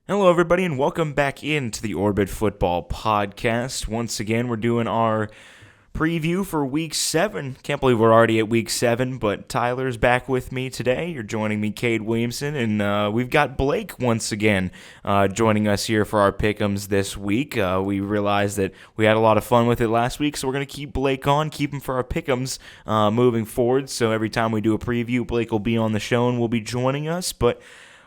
Hello, everybody, and welcome back into the Orbit Football Podcast. Once again, we're doing our preview for Week 7. Can't believe we're already at Week 7, but Tyler's back with me today. You're joining me, Cade Williamson, and we've got Blake once again joining us here for our pick'ems this week. We realized that we had a lot of fun with it last week, so we're going to keep Blake on, keep him for our pick'ems moving forward. So every time we do a preview, Blake will be on the show and will be joining us, but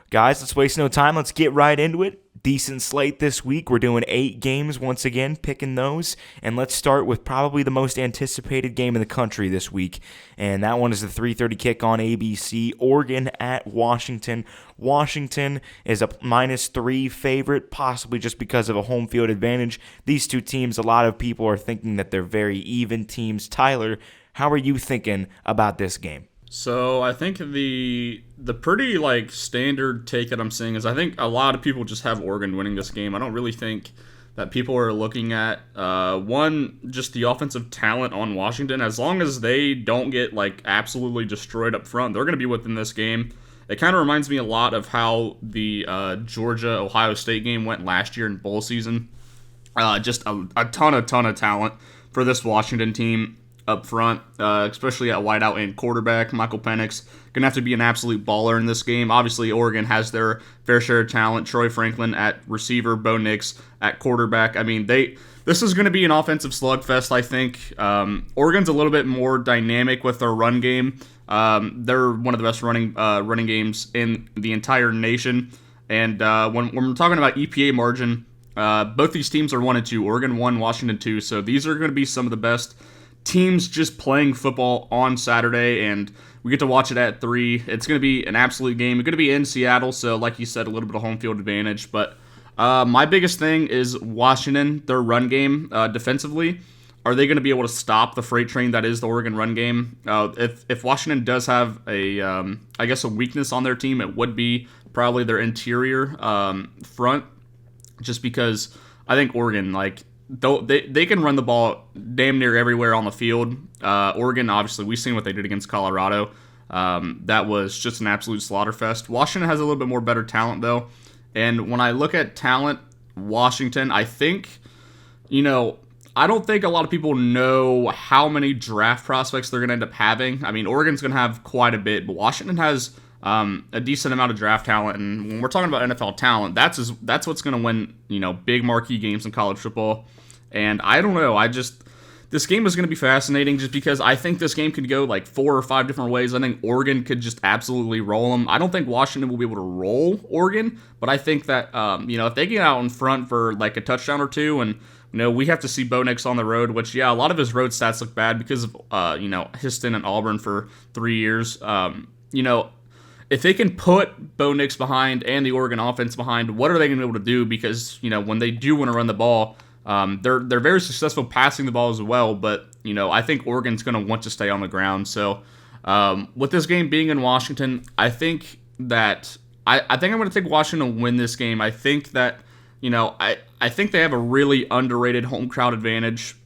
guys, let's waste no time. Let's get right into it. Decent slate this week. We're doing 8 games once again, picking those. And let's start with probably the most anticipated game in the country this week. And that one is the 3:30 kick on ABC. Oregon at Washington. Washington is a -3 favorite, possibly just because of a home field advantage. These two teams, a lot of people are thinking that they're very even teams. Tyler, how are you thinking about this game? So I think the pretty standard take that I'm seeing is I think a lot of people just have Oregon winning this game. I don't really think that people are looking at one, just the offensive talent on Washington. As long as they don't get absolutely destroyed up front, they're going to be within this game. It kind of reminds me a lot of how the Georgia Ohio State game went last year in bowl season. Just a ton of talent for this Washington team up front, especially at wideout and quarterback. Michael Penix going to have to be an absolute baller in this game. Obviously, Oregon has their fair share of talent. Troy Franklin at receiver, Bo Nix at quarterback. I mean, this is going to be an offensive slugfest, I think. Oregon's a little bit more dynamic with their run game. They're one of the best running games in the entire nation. And when we're talking about EPA margin, both these teams are 1-2. Oregon 1, Washington 2. So these are going to be some of the best teams just playing football on Saturday, and we get to watch it at 3. It's going to be an absolute game. It's going to be in Seattle, so like you said, a little bit of home field advantage. But my biggest thing is Washington, their run game defensively. Are they going to be able to stop the freight train that is the Oregon run game? If Washington does have a weakness on their team, it would be probably their interior front, just because I think Oregon, though they can run the ball damn near everywhere on the field. Oregon, obviously, we've seen what they did against Colorado. That was just an absolute slaughterfest. Washington has a little bit more better talent, though. And when I look at talent, Washington, I think, I don't think a lot of people know how many draft prospects they're going to end up having. I mean, Oregon's going to have quite a bit, but Washington has a decent amount of draft talent. And when we're talking about NFL talent, that's what's going to win, big marquee games in college football. And I don't know. This game is going to be fascinating just because I think this game could go 4 or 5 different ways. I think Oregon could just absolutely roll them. I don't think Washington will be able to roll Oregon, but I think that, if they get out in front for a touchdown or two, and, we have to see Bo Nix on the road, which, yeah, a lot of his road stats look bad because of, his stint at Auburn for 3 years. If they can put Bo Nix behind and the Oregon offense behind, what are they going to be able to do? Because, when they do want to run the ball, they're very successful passing the ball as well, but I think Oregon's going to want to stay on the ground. So with this game being in Washington, I think that I think I'm going to take Washington to win this game. I think that I think they have a really underrated home crowd advantage,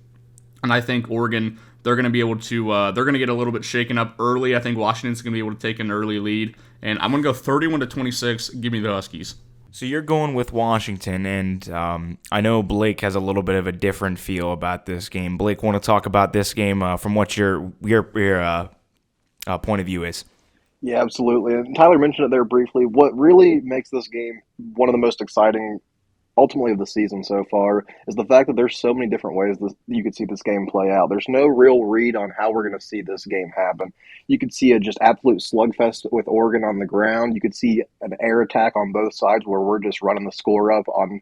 and I think Oregon, they're going to be able to they're going to get a little bit shaken up early. I think Washington's going to be able to take an early lead, and I'm going to go 31-26. Give me the Huskies. So you're going with Washington, and I know Blake has a little bit of a different feel about this game. Blake, want to talk about this game from what your point of view is? Yeah, absolutely. And Tyler mentioned it there briefly. What really makes this game one of the most exciting, ultimately, of the season so far is the fact that there's so many different ways that you could see this game play out. There's no real read on how we're going to see this game happen. You could see a just absolute slugfest with Oregon on the ground. You could see an air attack on both sides where we're just running the score up on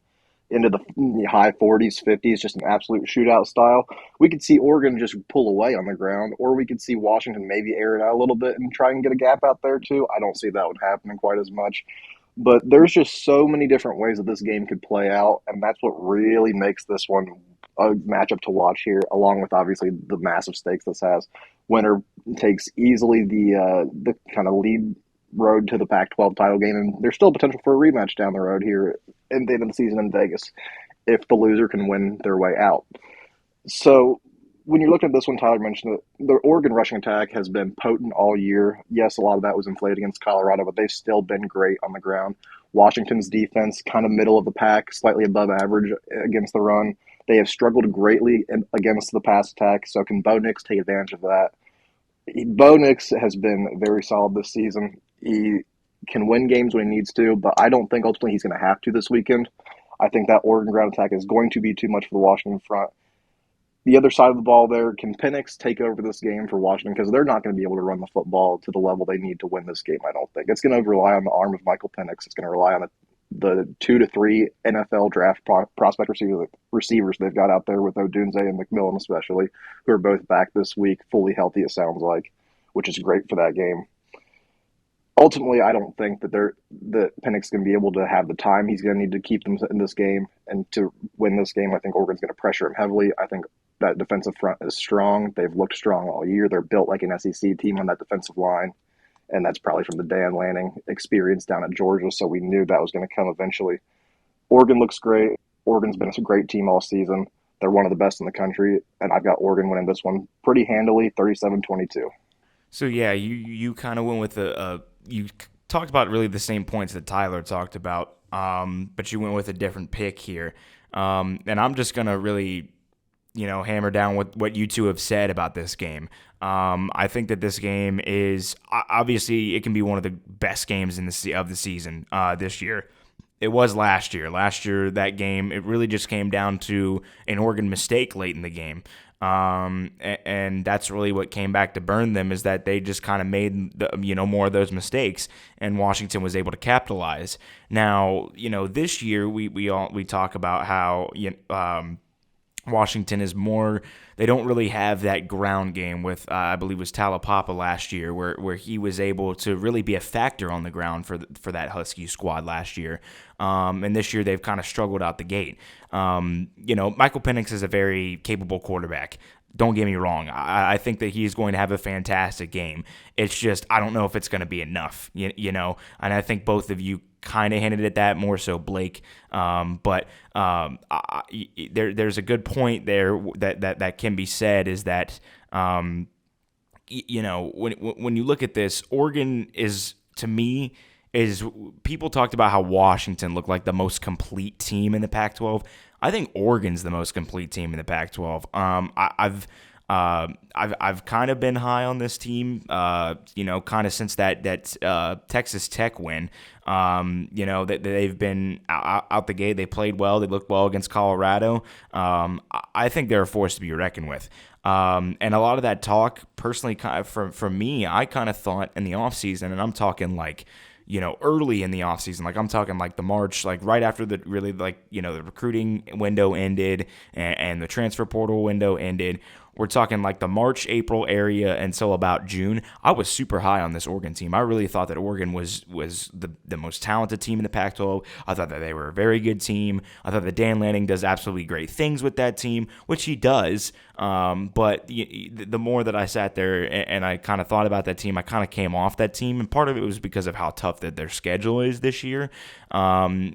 into the high 40s, 50s, just an absolute shootout style. We could see Oregon just pull away on the ground, or we could see Washington maybe air it out a little bit and try and get a gap out there too. I don't see that one happening quite as much. But there's just so many different ways that this game could play out, and that's what really makes this one a matchup to watch here, along with obviously the massive stakes this has. Winner takes easily the kind of lead road to the Pac-12 title game, and there's still potential for a rematch down the road here in the end of the season in Vegas if the loser can win their way out. So when you're looking at this one, Tyler mentioned that the Oregon rushing attack has been potent all year. Yes, a lot of that was inflated against Colorado, but they've still been great on the ground. Washington's defense, kind of middle of the pack, slightly above average against the run. They have struggled greatly against the pass attack, so can Bo Nix take advantage of that? Bo Nix has been very solid this season. He can win games when he needs to, but I don't think ultimately he's going to have to this weekend. I think that Oregon ground attack is going to be too much for the Washington front. The other side of the ball there, can Penix take over this game for Washington? Because they're not going to be able to run the football to the level they need to win this game, I don't think. It's going to rely on the arm of Michael Penix. It's going to rely on the 2 to 3 NFL draft prospect receivers they've got out there with Odunze and McMillan especially, who are both back this week, fully healthy it sounds like, which is great for that game. Ultimately, I don't think that Penix is going to be able to have the time he's going to need to keep them in this game. And to win this game, I think Oregon's going to pressure him heavily. I think that defensive front is strong. They've looked strong all year. They're built like an SEC team on that defensive line. And that's probably from the Dan Lanning experience down at Georgia, so we knew that was going to come eventually. Oregon looks great. Oregon's been a great team all season. They're one of the best in the country, and I've got Oregon winning this one pretty handily, 37-22. So, yeah, you kind of went with you talked about really the same points that Tyler talked about, but you went with a different pick here. And I'm just going to really hammer down what you two have said about this game. I think that this game is obviously it can be one of the best games of the season this year. It was last year. Last year, that game, it really just came down to an Oregon mistake late in the game. And that's really what came back to burn them, is that they just kind of made more of those mistakes, and Washington was able to capitalize. Now, this year we talk about how Washington is more. They don't really have that ground game with I believe it was Talapapa last year, where he was able to really be a factor on the ground for that Husky squad last year. And this year they've kind of struggled out the gate. Michael Penix is a very capable quarterback. Don't get me wrong. I think that he's going to have a fantastic game. It's just I don't know if it's going to be enough. And I think both of you kind of hinted at that, more so Blake. But there's a good point there that can be said, is that when you look at this, Oregon is, to me, people talked about how Washington looked like the most complete team in the Pac-12. I think Oregon's the most complete team in the Pac-12. I've kind of been high on this team, kind of since that Texas Tech win. That they've been out the gate. They played well. They looked well against Colorado. I think they're a force to be reckoned with. And a lot of that talk, personally, kind of from me, I kind of thought in the offseason, and I'm talking like, early in the offseason, like I'm talking like the March, like right after the really the recruiting window ended and the transfer portal window ended. We're talking like the March, April area until about June. I was super high on this Oregon team. I really thought that Oregon was the most talented team in the Pac-12. I thought that they were a very good team. I thought that Dan Lanning does absolutely great things with that team, which he does. But the more that I sat there and I kind of thought about that team, I kind of came off that team. And part of it was because of how tough that their schedule is this year,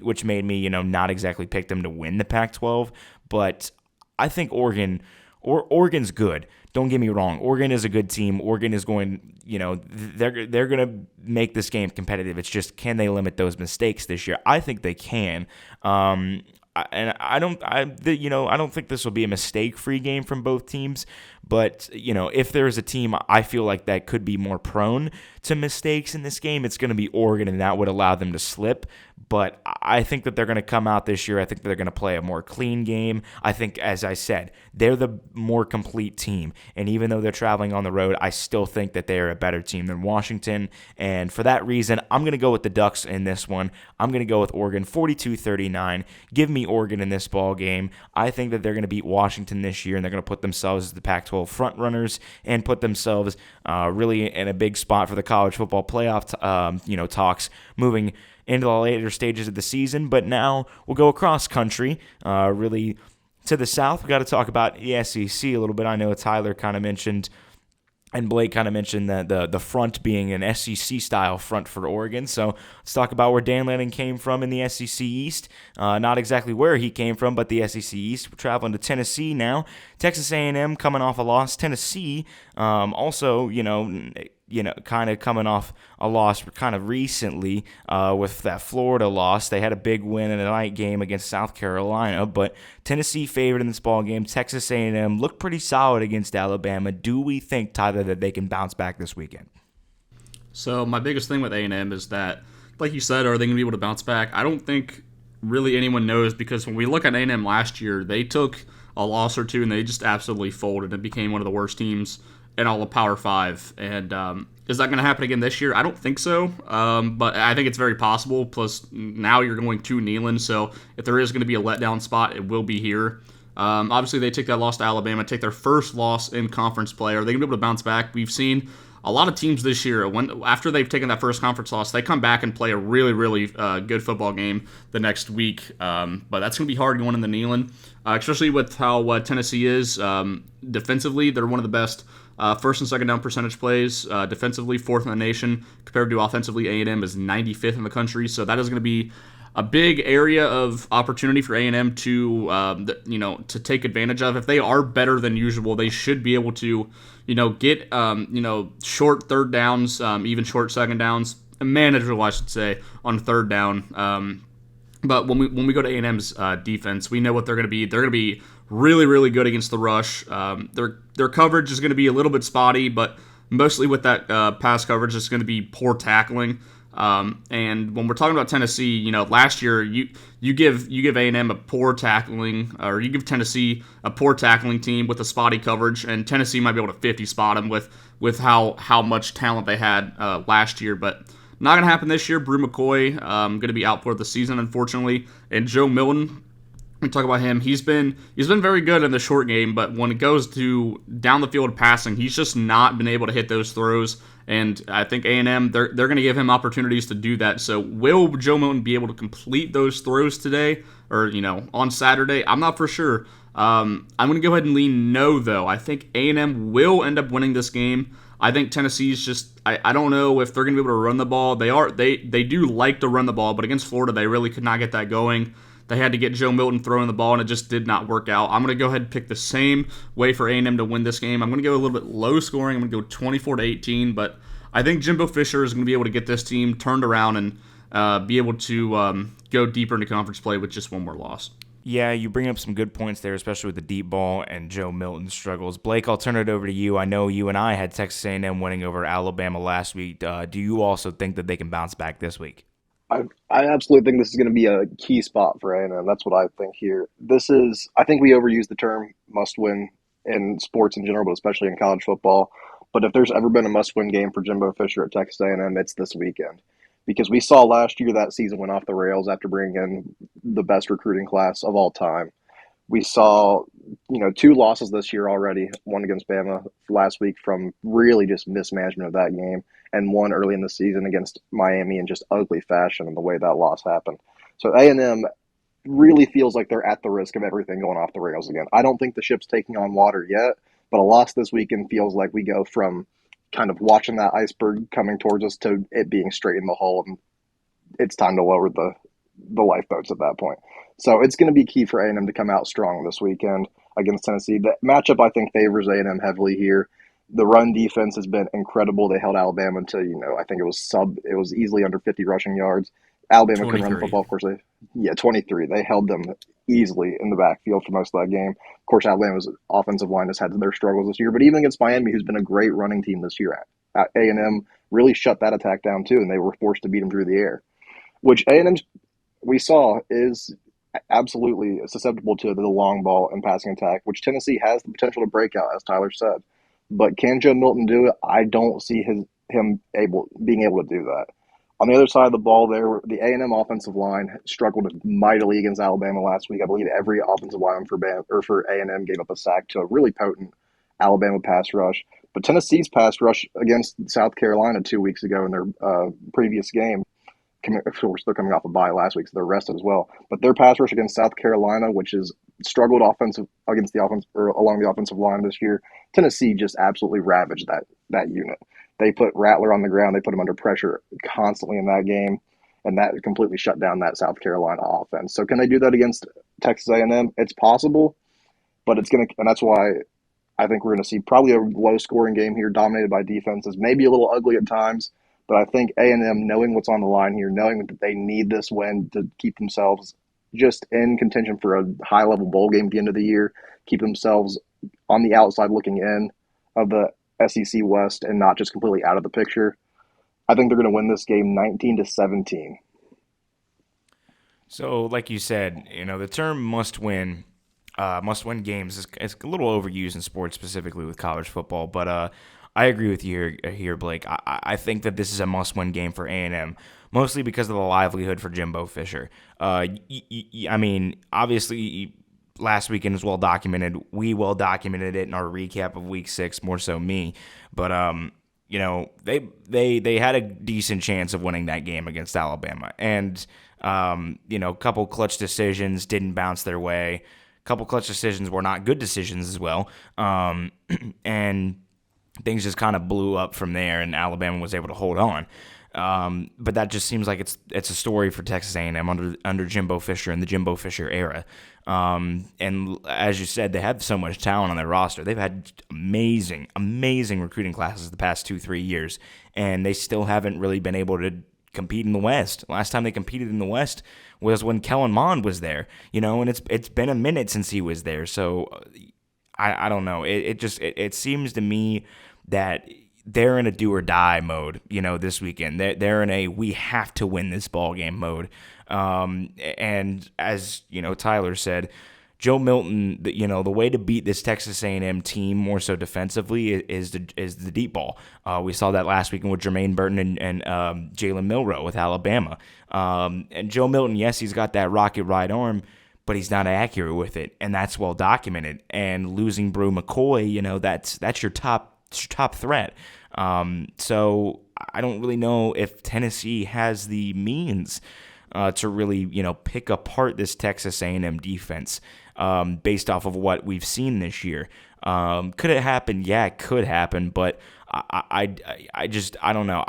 which made me, not exactly pick them to win the Pac-12. But I think Oregon's good. Don't get me wrong. Oregon is a good team. Oregon is going, they're going to make this game competitive. It's just, can they limit those mistakes this year? I think they can. I don't think this will be a mistake-free game from both teams. But, if there's a team I feel like that could be more prone to mistakes in this game, it's going to be Oregon, and that would allow them to slip. But I think that they're going to come out this year. I think they're going to play a more clean game. I think, as I said, they're the more complete team. And even though they're traveling on the road, I still think that they're a better team than Washington. And for that reason, I'm going to go with the Ducks in this one. I'm going to go with Oregon 42-39. Give me Oregon in this ball game. I think that they're going to beat Washington this year, and they're going to put themselves as the Pac-12 front runners and put themselves really in a big spot for the college football playoff talks moving into the later stages of the season. But now we'll go across country, really to the south. We got to talk about the SEC a little bit. I know Tyler kind of mentioned, and Blake kind of mentioned that the front being an SEC-style front for Oregon. So let's talk about where Dan Lanning came from in the SEC East. Not exactly where he came from, but the SEC East. We're traveling to Tennessee now. Texas A&M coming off a loss. Tennessee also, kind of coming off a loss kind of recently with that Florida loss. They had a big win in a night game against South Carolina, but Tennessee favored in this ball game. Texas A&M looked pretty solid against Alabama. Do we think, Tyler, that they can bounce back this weekend? So my biggest thing with A&M is that, like you said, are they going to be able to bounce back? I don't think really anyone knows, because when we look at A&M last year, they took a loss or two and they just absolutely folded and became one of the worst teams in all of Power 5. And is that going to happen again this year? I don't think so, but I think it's very possible. Plus, now you're going to Neyland, so if there is going to be a letdown spot, it will be here. Obviously, they take that loss to Alabama, take their first loss in conference play. Are they going to be able to bounce back? We've seen a lot of teams this year, after they've taken that first conference loss, they come back and play a really, really good football game the next week. But that's going to be hard going in the Neyland, especially with how Tennessee is defensively. They're one of the best first and second down percentage plays defensively, fourth in the nation, compared to offensively. A&M is 95th in the country, so that is going to be a big area of opportunity for A&M to to take advantage of. If they are better than usual, they should be able to get short third downs, even short second downs, manageable, I should say, on third down. But when we go to A&M's defense, we know what they're going to be. They're going to be really, really good against the rush. Their coverage is going to be a little bit spotty, but mostly with that pass coverage, it's going to be poor tackling. And when we're talking about Tennessee, last year you give A&M a poor tackling, or you give Tennessee a poor tackling team with a spotty coverage, and Tennessee might be able to 50 spot them with how much talent they had last year, but not going to happen this year. Brew McCoy going to be out for the season, unfortunately, and Joe Milton. We talk about him. He's been very good in the short game, but when it goes to down the field passing, he's just not been able to hit those throws. And I think A&M, they're going to give him opportunities to do that. So will Joe Milton be able to complete those throws today or on Saturday? I'm not for sure. I'm going to go ahead and lean no, though. I think A&M will end up winning this game. I think Tennessee's just I don't know if they're going to be able to run the ball. They do like to run the ball, but against Florida, they really could not get that going. They had to get Joe Milton throwing the ball, and it just did not work out. I'm going to go ahead and pick the same way for A&M to win this game. I'm going to go a little bit low scoring. I'm going to go 24-18, but I think Jimbo Fisher is going to be able to get this team turned around and be able to go deeper into conference play with just one more loss. Yeah, you bring up some good points there, especially with the deep ball and Joe Milton's struggles. Blake, I'll turn it over to you. I know you and I had Texas A&M winning over Alabama last week. Do you also think that they can bounce back this week? I absolutely think this is going to be a key spot for A&M. That's what I think here. I think we overuse the term must-win in sports in general, but especially in college football. But if there's ever been a must-win game for Jimbo Fisher at Texas A&M, it's this weekend. Because we saw last year that season went off the rails after bringing in the best recruiting class of all time. We saw, 2 losses this year already, one against Bama last week from really just mismanagement of that game, and one early in the season against Miami in just ugly fashion and the way that loss happened. So A&M really feels like they're at the risk of everything going off the rails again. I don't think the ship's taking on water yet, but a loss this weekend feels like we go from kind of watching that iceberg coming towards us to it being straight in the hole, and it's time to lower the lifeboats at that point. So it's going to be key for A&M to come out strong this weekend against Tennessee. The matchup, I think, favors A&M heavily here. The run defense has been incredible. They held Alabama to, I think it was easily under 50 rushing yards. Alabama couldn't run the football, of course. 23. They held them easily in the backfield for most of that game. Of course, Alabama's offensive line has had their struggles this year, but even against Miami, who's been a great running team this year, A&M really shut that attack down too, and they were forced to beat them through the air, which A&M we saw is absolutely susceptible to the long ball and passing attack, which Tennessee has the potential to break out, as Tyler said. But can Joe Milton do it? I don't see him being able to do that. On the other side of the ball, the A&M offensive line struggled mightily against Alabama last week. I believe every offensive lineman for A&M gave up a sack to a really potent Alabama pass rush. But Tennessee's pass rush against South Carolina 2 weeks ago in their previous game, of course, they're coming off a bye last week, so they're rested as well. But their pass rush against South Carolina, which has struggled along the offensive line this year, Tennessee just absolutely ravaged that unit. They put Rattler on the ground. They put him under pressure constantly in that game, and that completely shut down that South Carolina offense. So can they do that against Texas A&M? It's possible, but and that's why I think we're going to see probably a low-scoring game here, dominated by defenses, maybe a little ugly at times. But I think A&M, knowing what's on the line here, knowing that they need this win to keep themselves just in contention for a high-level bowl game at the end of the year, keep themselves on the outside looking in of the SEC West and not just completely out of the picture. I think they're going to win this game 19-17. So, like you said, the term must-win games is a little overused in sports, specifically with college football. But I agree with you here, Blake. I think that this is a must-win game for A&M, mostly because of the livelihood for Jimbo Fisher. I mean, obviously, last weekend was well documented. We well documented it in our recap of Week 6, more so me. But they had a decent chance of winning that game against Alabama, and a couple clutch decisions didn't bounce their way. A couple clutch decisions were not good decisions as well, and things just kind of blew up from there, and Alabama was able to hold on. But that just seems like it's a story for Texas A&M under Jimbo Fisher and the Jimbo Fisher era. And as you said, they have so much talent on their roster. They've had amazing recruiting classes the past 2-3 years, and they still haven't really been able to compete in the West. Last time they competed in the West was when Kellen Mond was there, and it's been a minute since he was there. So I don't know. It seems to me that they're in a do or die mode, this weekend. They're in a we have to win this ball game mode. And as Tyler said, Joe Milton, the way to beat this Texas A&M team more so defensively is the deep ball. We saw that last weekend with Jermaine Burton and Jalen Milroe with Alabama. And Joe Milton, yes, he's got that rocket right arm, but he's not accurate with it, and that's well documented. And losing Brew McCoy, that's your top threat. So I don't really know if Tennessee has the means to really pick apart this Texas A&M defense based off of what we've seen this year. Could it happen? Yeah, it could happen, but I don't know.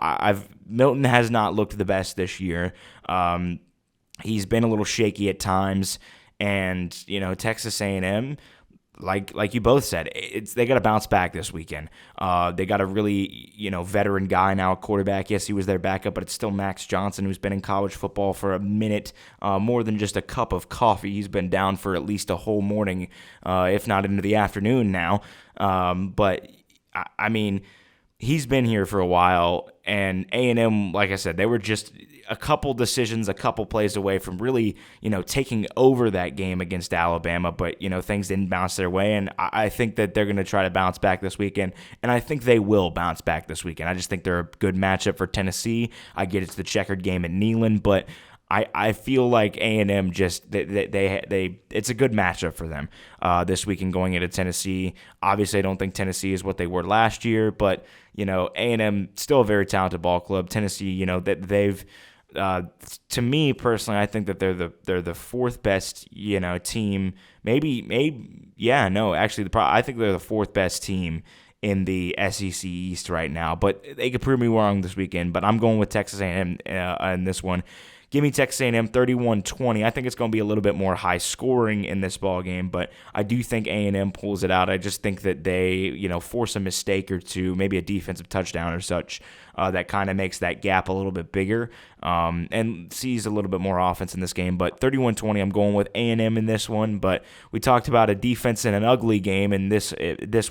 Milton has not looked the best this year. He's been a little shaky at times, and Texas A&M, like you both said, they got to bounce back this weekend. They got a really veteran guy now, quarterback. Yes, he was their backup, but it's still Max Johnson, who's been in college football for a minute, more than just a cup of coffee. He's been down for at least a whole morning, if not into the afternoon now. But I mean, he's been here for a while, and A&M, like I said, they were just a couple decisions, a couple plays away from really, taking over that game against Alabama, but, things didn't bounce their way, and I think that they're going to try to bounce back this weekend, and I think they will bounce back this weekend. I just think they're a good matchup for Tennessee. I get it's the checkered game at Neyland, but I feel like A&M just they it's a good matchup for them this weekend going into Tennessee. Obviously, I don't think Tennessee is what they were last year, but A&M still a very talented ball club. Tennessee, that they've to me personally, I think that they're the fourth best team. I think they're the fourth best team in the SEC East right now. But they could prove me wrong this weekend. But I'm going with Texas A&M in this one. Give me Texas A&M 31-20. I think it's going to be a little bit more high scoring in this ball game, but I do think A&M pulls it out. I just think that they, force a mistake or two, maybe a defensive touchdown or such, that kind of makes that gap a little bit bigger and sees a little bit more offense in this game. But 31-20, I'm going with A&M in this one. But we talked about a defense in an ugly game, and this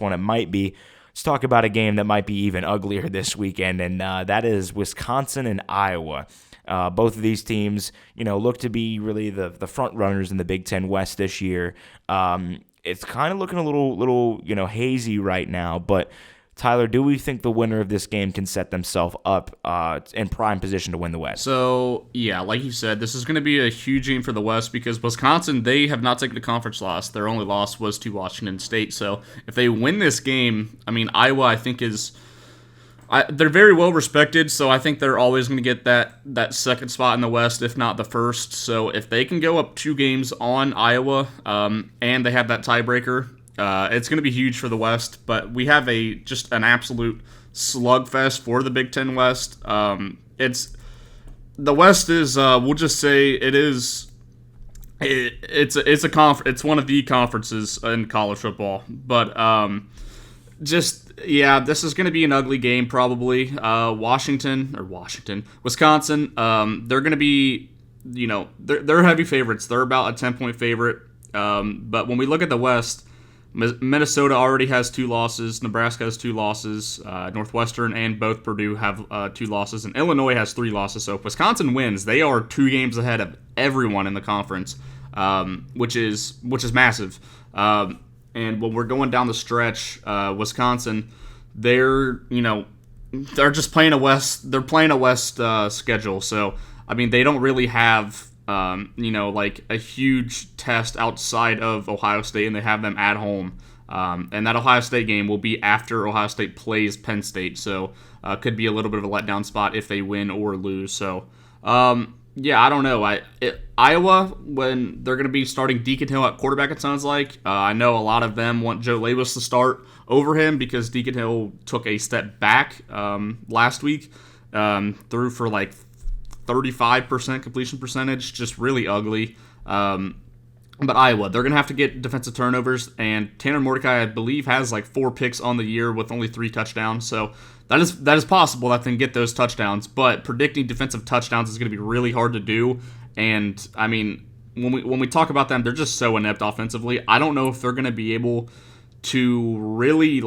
one it might be. Let's talk about a game that might be even uglier this weekend, and that is Wisconsin and Iowa. Both of these teams, look to be really the front runners in the Big Ten West this year. It's kind of looking a little hazy right now. But Tyler, do we think the winner of this game can set themselves up in prime position to win the West? So yeah, like you said, this is going to be a huge game for the West because Wisconsin, they have not taken a conference loss. Their only loss was to Washington State. So if they win this game, I mean, Iowa, I think they're very well respected, so I think they're always going to get that second spot in the West, if not the first. So if they can go up 2 games on Iowa, and they have that tiebreaker, it's going to be huge for the West. But we have just an absolute slugfest for the Big Ten West. The West is, we'll just say, it is. It's one of the conferences in college football, but this is going to be an ugly game probably. Wisconsin. They're going to be, they're heavy favorites. They're about a 10-point favorite. But when we look at the West, Minnesota already has 2 losses. Nebraska has 2 losses. Northwestern and both Purdue have 2 losses, and Illinois has 3 losses. So if Wisconsin wins, they are 2 games ahead of everyone in the conference, which is massive. And when we're going down the stretch, Wisconsin, they're just playing a West. They're playing a West schedule, so I mean they don't really have like a huge test outside of Ohio State, and they have them at home. And that Ohio State game will be after Ohio State plays Penn State, so could be a little bit of a letdown spot if they win or lose. So I don't know. Iowa, when they're going to be starting Deacon Hill at quarterback, it sounds like. I know a lot of them want Joe Labus to start over him because Deacon Hill took a step back last week, threw for like 35% completion percentage, just really ugly. But Iowa, they're going to have to get defensive turnovers, and Tanner Mordecai, I believe, has like 4 picks on the year with only 3 touchdowns. So that is possible that they can get those touchdowns, but predicting defensive touchdowns is going to be really hard to do. And I mean, when we talk about them, they're just so inept offensively. I don't know if they're going to be able to really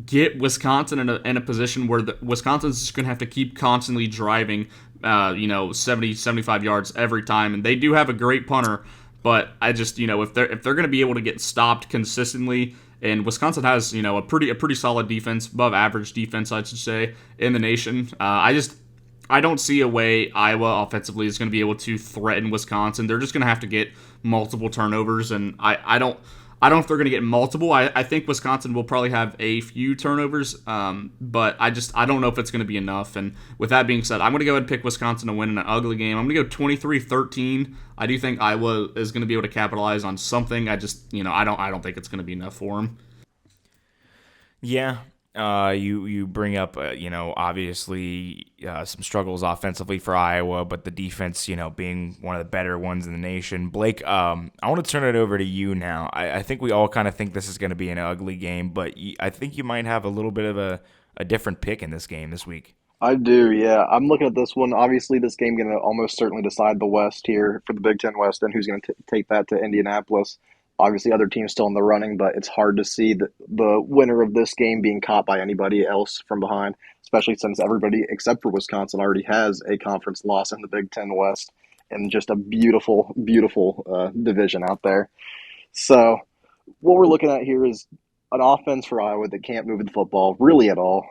get Wisconsin in a position where Wisconsin's just going to have to keep constantly driving 70, 75 yards every time. And they do have a great punter, but I just, if they're going to be able to get stopped consistently, and Wisconsin has, a pretty solid defense, above average defense, I should say, in the nation. I don't see a way Iowa offensively is going to be able to threaten Wisconsin. They're just going to have to get multiple turnovers, and I don't know if they're going to get multiple. I think Wisconsin will probably have a few turnovers, but I don't know if it's going to be enough. And with that being said, I'm going to go ahead and pick Wisconsin to win in an ugly game. I'm going to go 23-13. I do think Iowa is going to be able to capitalize on something. I just, I don't think it's going to be enough for them. Yeah. You bring up, obviously some struggles offensively for Iowa, but the defense, being one of the better ones in the nation. Blake, I want to turn it over to you now. I think we all kind of think this is going to be an ugly game, but I think you might have a little bit of a different pick in this game this week. I do, yeah. I'm looking at this one. Obviously, this game going to almost certainly decide the West here for the Big Ten West, and who's going to take that to Indianapolis. Obviously, other teams still in the running, but it's hard to see the winner of this game being caught by anybody else from behind, especially since everybody except for Wisconsin already has a conference loss in the Big Ten West, and just a beautiful, beautiful division out there. So what we're looking at here is an offense for Iowa that can't move the football really at all.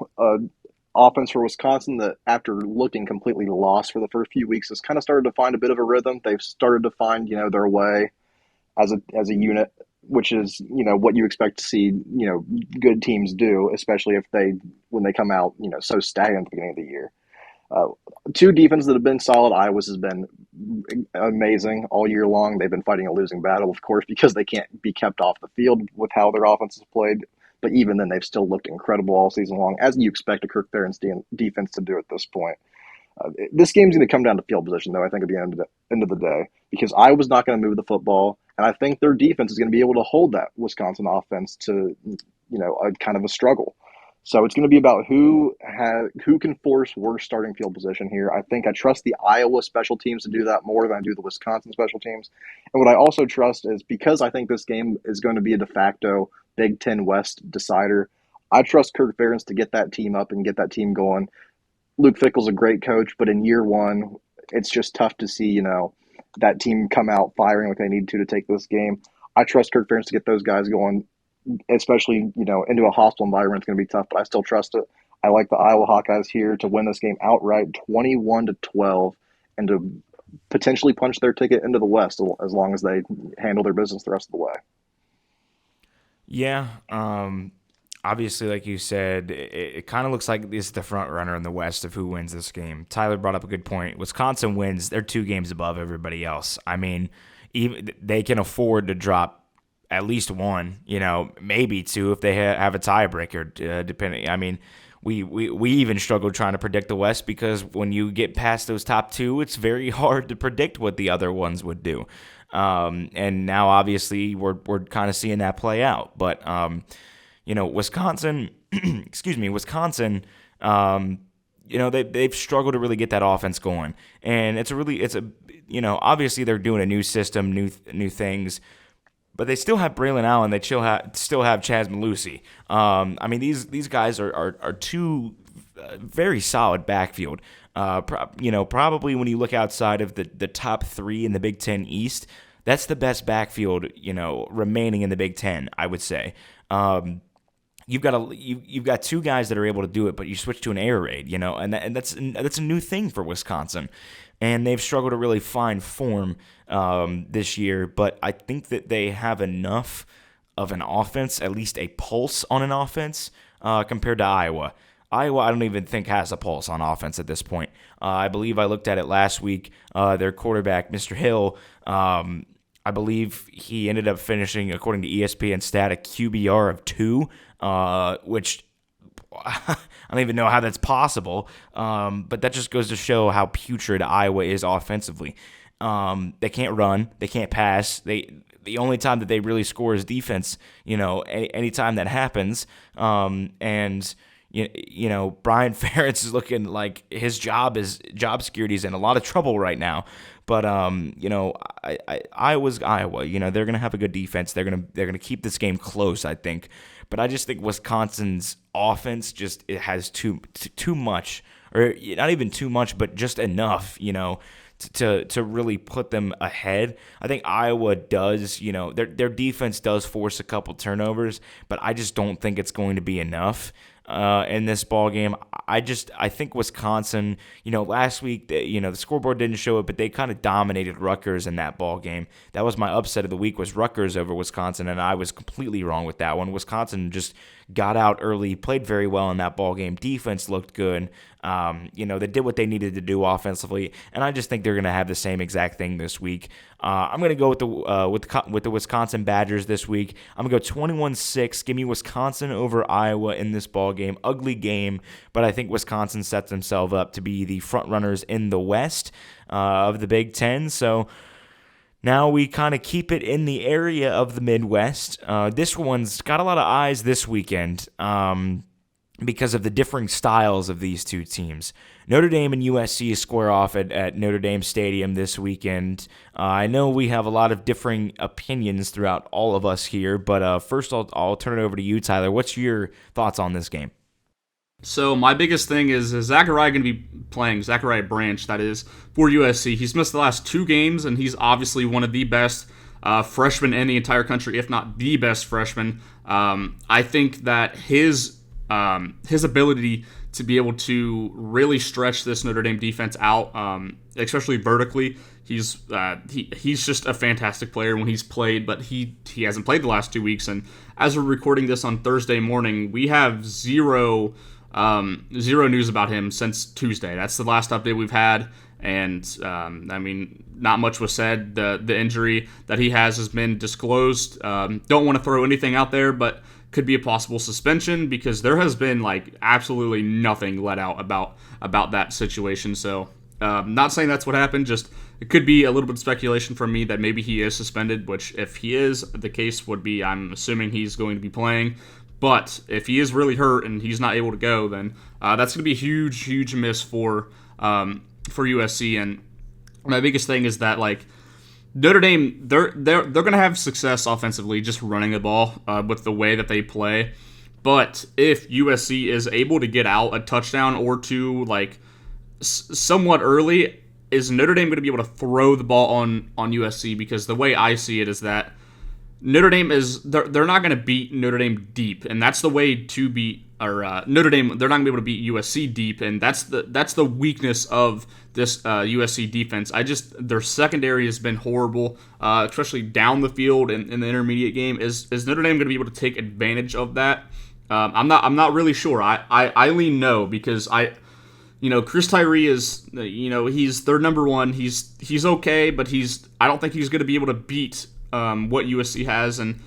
Offense for Wisconsin that, after looking completely lost for the first few weeks, has kind of started to find a bit of a rhythm. They've started to find, their way as a unit, which is, what you expect to see, good teams do, especially when they come out, so stagnant at the beginning of the year. 2 defenses that have been solid. Iowa's has been amazing all year long. They've been fighting a losing battle, of course, because they can't be kept off the field with how their offense is played. But even then, they've still looked incredible all season long, as you expect a Kirk Ferentz defense to do at this point. This game's going to come down to field position, though, I think, at the end of the day, because Iowa's not going to move the football, and I think their defense is going to be able to hold that Wisconsin offense to, a kind of a struggle. So it's going to be about who can force worse starting field position here. I think I trust the Iowa special teams to do that more than I do the Wisconsin special teams. And what I also trust is, because I think this game is going to be a de facto Big Ten West decider, I trust Kirk Ferentz to get that team up and get that team going. Luke Fickell's a great coach, but in year one, it's just tough to see, that team come out firing like they need to take this game. I trust Kirk Ferentz to get those guys going, especially, into a hostile environment. It's going to be tough, but I still trust it. I like the Iowa Hawkeyes here to win this game outright, 21-12, and to potentially punch their ticket into the West as long as they handle their business the rest of the way. Yeah, obviously, like you said, it kind of looks like this is the front runner in the West of who wins this game. Tyler brought up a good point. Wisconsin wins. They're 2 games above everybody else. I mean, even they can afford to drop at least 1, maybe 2 if they have a tiebreaker, depending. I mean, we even struggled trying to predict the West because when you get past those top two, it's very hard to predict what the other ones would do. And now obviously we're kind of seeing that play out. But Wisconsin, Wisconsin. They've struggled to really get that offense going, and obviously they're doing a new system, new things, but they still have Braylon Allen. They still have Chaz Malusi. These guys are two very solid backfield. Probably when you look outside of the top three in the Big Ten East, that's the best backfield remaining in the Big Ten, I would say. You've got two guys that are able to do it, but you switch to an air raid, and that's a new thing for Wisconsin, and they've struggled to really find form this year. But I think that they have enough of an offense, at least a pulse on an offense, compared to Iowa. Iowa, I don't even think has a pulse on offense at this point. I believe I looked at it last week. Their quarterback, Mr. Hill. I believe he ended up finishing, according to ESPN stat, a QBR of 2, which I don't even know how that's possible. But that just goes to show how putrid Iowa is offensively. They can't run, they can't pass. The only time that they really score is defense. Any time that happens. And Brian Ferentz is looking like his job security is in a lot of trouble right now. But Iowa's Iowa. They're gonna have a good defense. They're gonna keep this game close, I think. But I just think Wisconsin's offense it has too much, or not even too much, but just enough. To really put them ahead. I think Iowa does. Their defense does force a couple turnovers, but I just don't think it's going to be enough. In this ball game, I think Wisconsin. Last week, the scoreboard didn't show it, but they kind of dominated Rutgers in that ball game. That was my upset of the week, was Rutgers over Wisconsin, and I was completely wrong with that one. Wisconsin just got out early, played very well in that ball game. Defense looked good. They did what they needed to do offensively, and I just think they're going to have the same exact thing this week. I'm going to go with the Wisconsin Badgers this week. I'm going to go 21-6. Give me Wisconsin over Iowa in this ball game. Ugly game, but I think Wisconsin sets themselves up to be the front runners in the West of the Big Ten. So now we kind of keep it in the area of the Midwest. This one's got a lot of eyes this weekend. Because of the differing styles of these two teams. Notre Dame and USC square off at Notre Dame Stadium this weekend. I know we have a lot of differing opinions throughout all of us here, but first I'll turn it over to you, Tyler. What's your thoughts on this game? So my biggest thing is Zachariah going to be playing, Zachariah Branch, that is, for USC. He's missed the last 2 games, and he's obviously one of the best freshmen in the entire country, if not the best freshman. I think that his ability to be able to really stretch this Notre Dame defense out, especially vertically, he's just a fantastic player when he's played, but he hasn't played the last 2 weeks. And as we're recording this on Thursday morning, we have zero news about him since Tuesday. That's the last update we've had. And not much was said. The injury that he has been disclosed. Don't want to throw anything out there, but could be a possible suspension because there has been absolutely nothing let out about that situation. So not saying that's what happened, just it could be a little bit of speculation from me that maybe he is suspended, which if he is, the case would be I'm assuming he's going to be playing. But if he is really hurt and he's not able to go, then that's going to be a huge miss for USC. And my biggest thing is that Notre Dame, they're going to have success offensively just running the ball with the way that they play. But if USC is able to get out a touchdown or two somewhat early, is Notre Dame going to be able to throw the ball on USC? Because the way I see it is that Notre Dame they're not going to beat Notre Dame deep, and that's the way to beat Notre Dame. They're not going to be able to beat USC deep, and that's the weakness of this USC defense. Their secondary has been horrible, especially down the field in the intermediate game. Is Notre Dame going to be able to take advantage of that? I'm not really sure. I lean no because Chris Tyree is he's their number one. He's okay, but I don't think he's going to be able to beat what USC has. And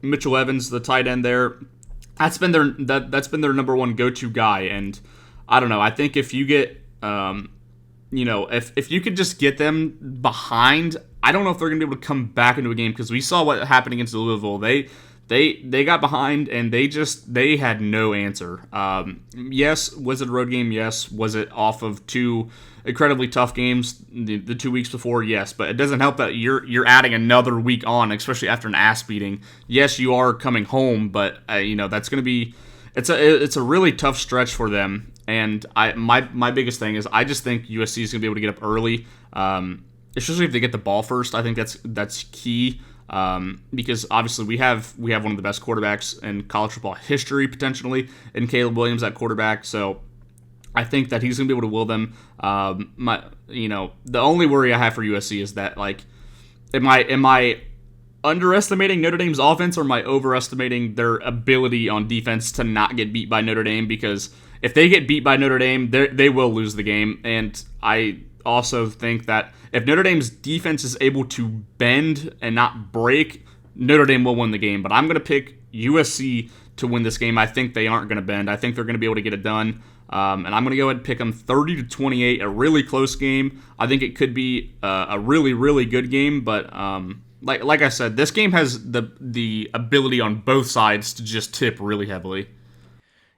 Mitchell Evans, the tight end there, that's been their number one go-to guy. And I don't know. I think if you get if you could just get them behind, I don't know if they're going to be able to come back into a game, because we saw what happened against Louisville. They got behind and they had no answer. Yes, was it a road game? Yes. Was it off of two incredibly tough games the 2 weeks before? Yes. But it doesn't help that you're adding another week on, especially after an ass beating. Yes, you are coming home, but that's going to be it's a really tough stretch for them. And my biggest thing is I just think USC is going to be able to get up early, especially if they get the ball first. I think that's key. Because obviously we have one of the best quarterbacks in college football history, potentially, in Caleb Williams at quarterback. So I think that he's going to be able to will them. The only worry I have for USC is that, like, am I underestimating Notre Dame's offense, or am I overestimating their ability on defense to not get beat by Notre Dame? Because if they get beat by Notre Dame, they will lose the game. And I also think that if Notre Dame's defense is able to bend and not break, Notre Dame will win the game. But I'm going to pick USC to win this game. I think they aren't going to bend. I think they're going to be able to get it done. And I'm going to go ahead and pick them 30-28, a really close game. I think it could be a really, really good game. But like I said, this game has the ability on both sides to just tip really heavily.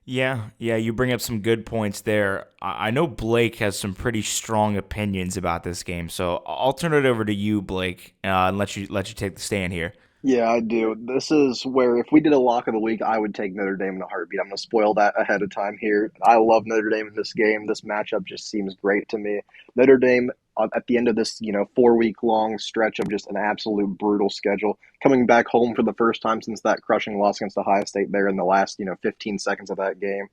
Yeah, you bring up some good points there. I know Blake has some pretty strong opinions about this game, so I'll turn it over to you, Blake, and let you take the stand here. Yeah, I do. This is where if we did a lock of the week, I would take Notre Dame in a heartbeat. I'm going to spoil that ahead of time here. I love Notre Dame in this game. This matchup just seems great to me. Notre Dame, at the end of this 4-week long stretch of just an absolute brutal schedule, coming back home for the first time since that crushing loss against Ohio State there in the last 15 seconds of that game.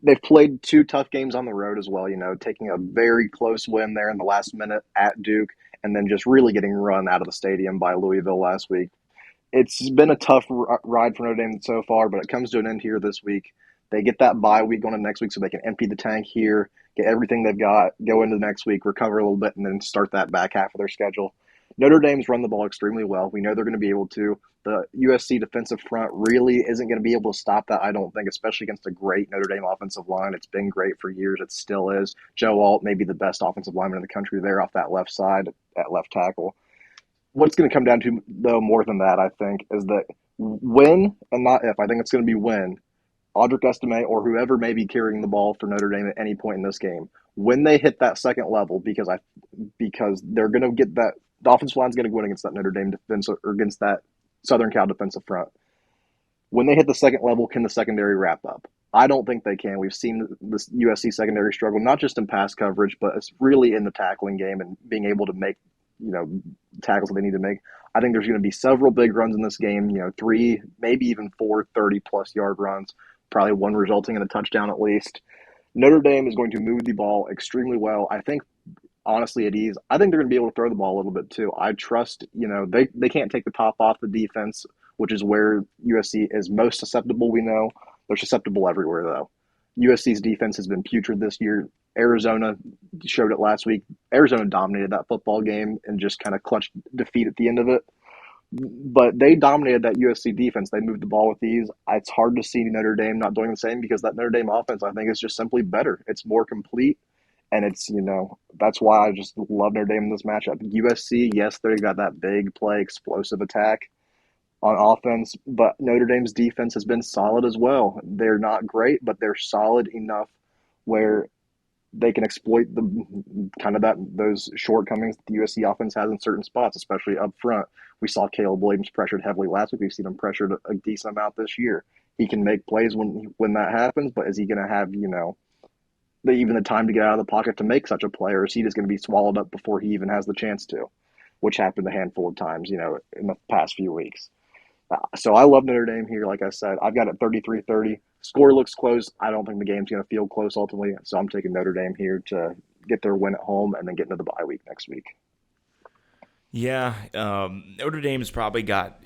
They've played 2 tough games on the road as well, taking a very close win there in the last minute at Duke, and then just really getting run out of the stadium by Louisville last week. It's been a tough ride for Notre Dame so far, but it comes to an end here this week. They get that bye week going into next week so they can empty the tank here, get everything they've got, go into the next week, recover a little bit, and then start that back half of their schedule. Notre Dame's run the ball extremely well. We know they're going to be able to. The USC defensive front really isn't going to be able to stop that, I don't think, especially against a great Notre Dame offensive line. It's been great for years. It still is. Joe Alt may be the best offensive lineman in the country there off that left side at left tackle. What's going to come down to, though, more than that, I think, is that when and not if. I think it's going to be when Audric Estime or whoever may be carrying the ball for Notre Dame at any point in this game, when they hit that second level, because they're going to get that, the offensive line's going to go in against that Notre Dame defense or against that Southern Cal defensive front. When they hit the second level, can the secondary wrap up? I don't think they can. We've seen this USC secondary struggle, not just in pass coverage, but it's really in the tackling game and being able to make tackles that they need to make. I think there's going to be several big runs in this game, 3, maybe even 4 30-plus yard runs, probably one resulting in a touchdown at least. Notre Dame is going to move the ball extremely well. I think, honestly, at ease. I think they're going to be able to throw the ball a little bit too. I trust, they can't take the top off the defense, which is where USC is most susceptible, we know. They're susceptible everywhere, though. USC's defense has been putrid this year. Arizona showed it last week. Arizona dominated that football game and just kind of clutched defeat at the end of it. But they dominated that USC defense. They moved the ball with ease. It's hard to see Notre Dame not doing the same because that Notre Dame offense, I think, is just simply better. It's more complete, and it's, that's why I just love Notre Dame in this matchup. USC, yes, they got that big play, explosive attack on offense, but Notre Dame's defense has been solid as well. They're not great, but they're solid enough where they can exploit those shortcomings that the USC offense has in certain spots, especially up front. We saw Caleb Williams pressured heavily last week. We've seen him pressured a decent amount this year. He can make plays when that happens, but is he going to have even the time to get out of the pocket to make such a play, or is he just going to be swallowed up before he even has the chance to, which happened a handful of times in the past few weeks. So I love Notre Dame here. Like I said, I've got it 33-30. Score looks close. I don't think the game's going to feel close ultimately. So I'm taking Notre Dame here to get their win at home and then get into the bye week next week. Yeah, Notre Dame's probably got,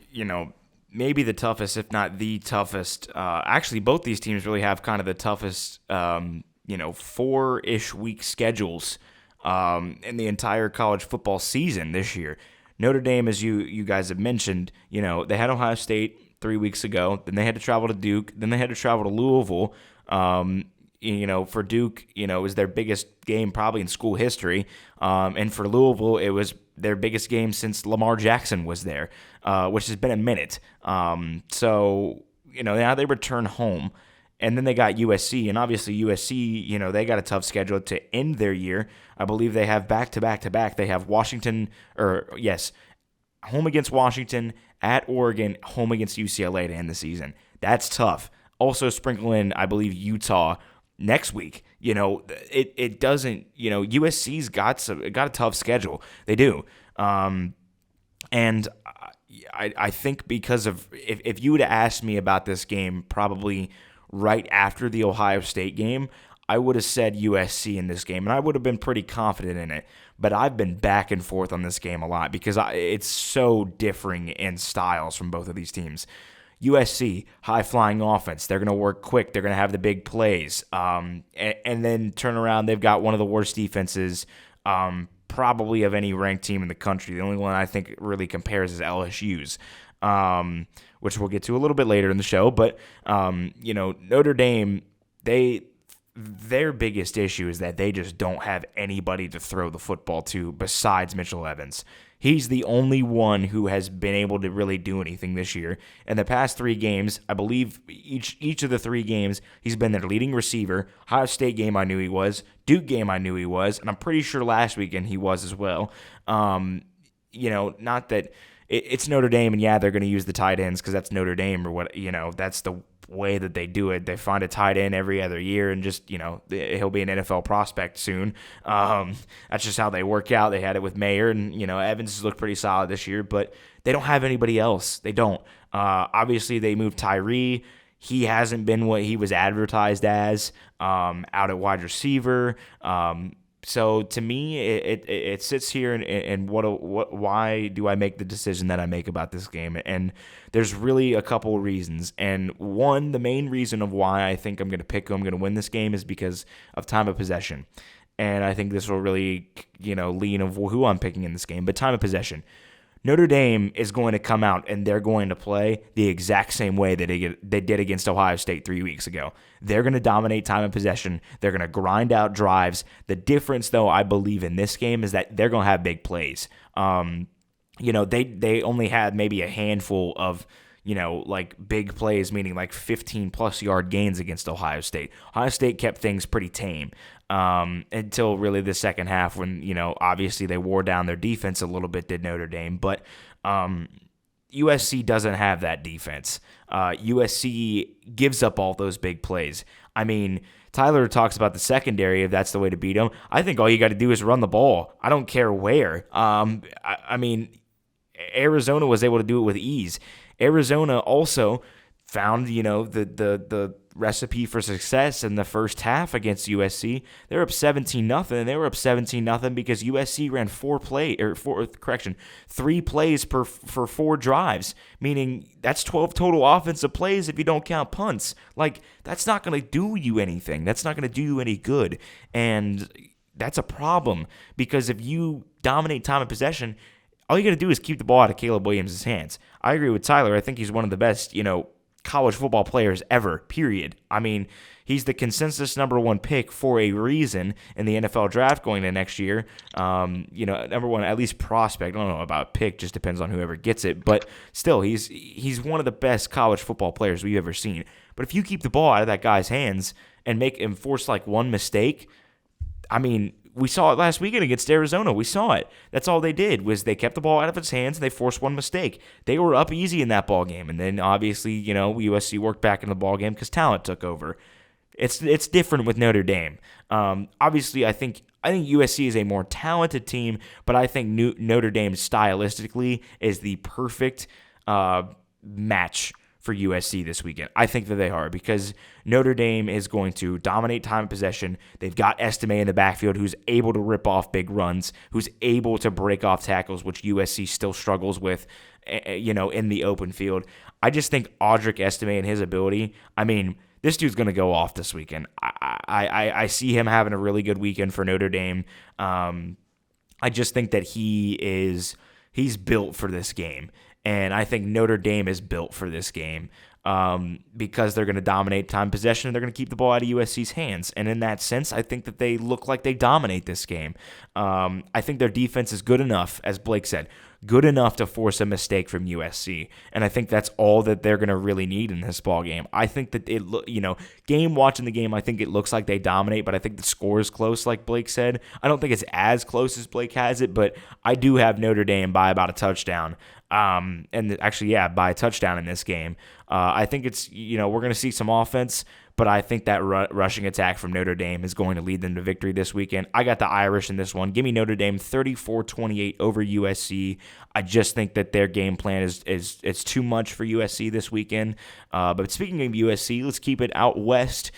maybe the toughest, if not the toughest. Actually, both these teams really have kind of the toughest, 4-ish week schedules in the entire college football season this year. Notre Dame, as you guys have mentioned, they had Ohio State 3 weeks ago. Then they had to travel to Duke. Then they had to travel to Louisville. For Duke, it was their biggest game probably in school history. And for Louisville, it was their biggest game since Lamar Jackson was there, which has been a minute. Now they return home. And then they got USC, and obviously USC, they got a tough schedule to end their year. I believe they have back-to-back-to-back. They have home against Washington, at Oregon, home against UCLA to end the season. That's tough. Also sprinkle in, I believe, Utah next week. It doesn't, USC's got a tough schedule. They do. And I think because of, if you would have asked me about this game probably right after the Ohio State game, I would have said USC in this game, and I would have been pretty confident in it. But I've been back and forth on this game a lot because it's so differing in styles from both of these teams. USC, high-flying offense. They're going to work quick. They're going to have the big plays. And then turn around, they've got one of the worst defenses probably of any ranked team in the country. The only one I think really compares is LSU's. Which we'll get to a little bit later in the show. But, Notre Dame, their biggest issue is that they just don't have anybody to throw the football to besides Mitchell Evans. He's the only one who has been able to really do anything this year. In the past 3 games, I believe each of the 3 games, he's been their leading receiver. Ohio State game I knew he was. Duke game I knew he was. And I'm pretty sure last weekend he was as well. Not that... It's Notre Dame, and they're going to use the tight ends because that's Notre Dame or what, that's the way that they do it. They find a tight end every other year and just, he'll be an NFL prospect soon. That's just how they work out. They had it with Mayer, and, Evans has looked pretty solid this year, but they don't have anybody else. They don't. Obviously, they moved Tyree. He hasn't been what he was advertised as out at wide receiver. So to me, it sits here and why do I make the decision that I make about this game? And there's really a couple of reasons. And one, the main reason of why I think I'm going to win this game is because of time of possession. And I think this will really, lean of who I'm picking in this game. But time of possession. Notre Dame is going to come out and they're going to play the exact same way that they did against Ohio State 3 weeks ago. They're going to dominate time of possession. They're going to grind out drives. The difference, though, I believe in this game is that they're going to have big plays. They only had maybe a handful of big plays, meaning 15-plus yard gains against Ohio State. Ohio State kept things pretty tame until really the second half when, obviously they wore down their defense a little bit, did Notre Dame. But USC doesn't have that defense. USC gives up all those big plays. I mean, Tyler talks about the secondary, if that's the way to beat them. I think all you got to do is run the ball. I don't care where. Arizona was able to do it with ease. Arizona also found, the recipe for success in the first half against USC. They were up 17-0, and they were up 17-0 because USC ran 3 plays for 4 drives, meaning that's 12 total offensive plays if you don't count punts. That's not going to do you anything. That's not going to do you any good, and that's a problem because if you dominate time of possession, all you got to do is keep the ball out of Caleb Williams' hands. I agree with Tyler. I think he's one of the best, college football players ever, period. I mean, he's the consensus number 1 pick for a reason in the NFL draft going to next year. Number 1, at least prospect. I don't know about pick, just depends on whoever gets it. But still, he's one of the best college football players we've ever seen. But if you keep the ball out of that guy's hands and make him force one mistake, I mean, we saw it last weekend against Arizona. We saw it. That's all they did was they kept the ball out of his hands and they forced one mistake. They were up easy in that ball game, and then obviously USC worked back in the ball game because talent took over. It's different with Notre Dame. Obviously, I think USC is a more talented team, but I think Notre Dame stylistically is the perfect match for USC this weekend. I think that they are because Notre Dame is going to dominate time of possession. They've got Estime in the backfield who's able to rip off big runs, who's able to break off tackles, which USC still struggles with, in the open field. I just think Audric Estime and his ability, this dude's going to go off this weekend. I see him having a really good weekend for Notre Dame. I just think that he's built for this game. And I think Notre Dame is built for this game. Because they're going to dominate time possession and they're going to keep the ball out of USC's hands. And in that sense, I think that they look like they dominate this game. I think their defense is good enough, as Blake said, good enough to force a mistake from USC. And I think that's all that they're going to really need in this ball game. I think that watching the game, I think it looks like they dominate, but I think the score is close, like Blake said. I don't think it's as close as Blake has it, but I do have Notre Dame by about a touchdown. By a touchdown in this game. I think it's, we're going to see some offense, but I think that rushing attack from Notre Dame is going to lead them to victory this weekend. I got the Irish in this one. Give me Notre Dame 34-28 over USC. I just think that their game plan is too much for USC this weekend. But speaking of USC, let's keep it out west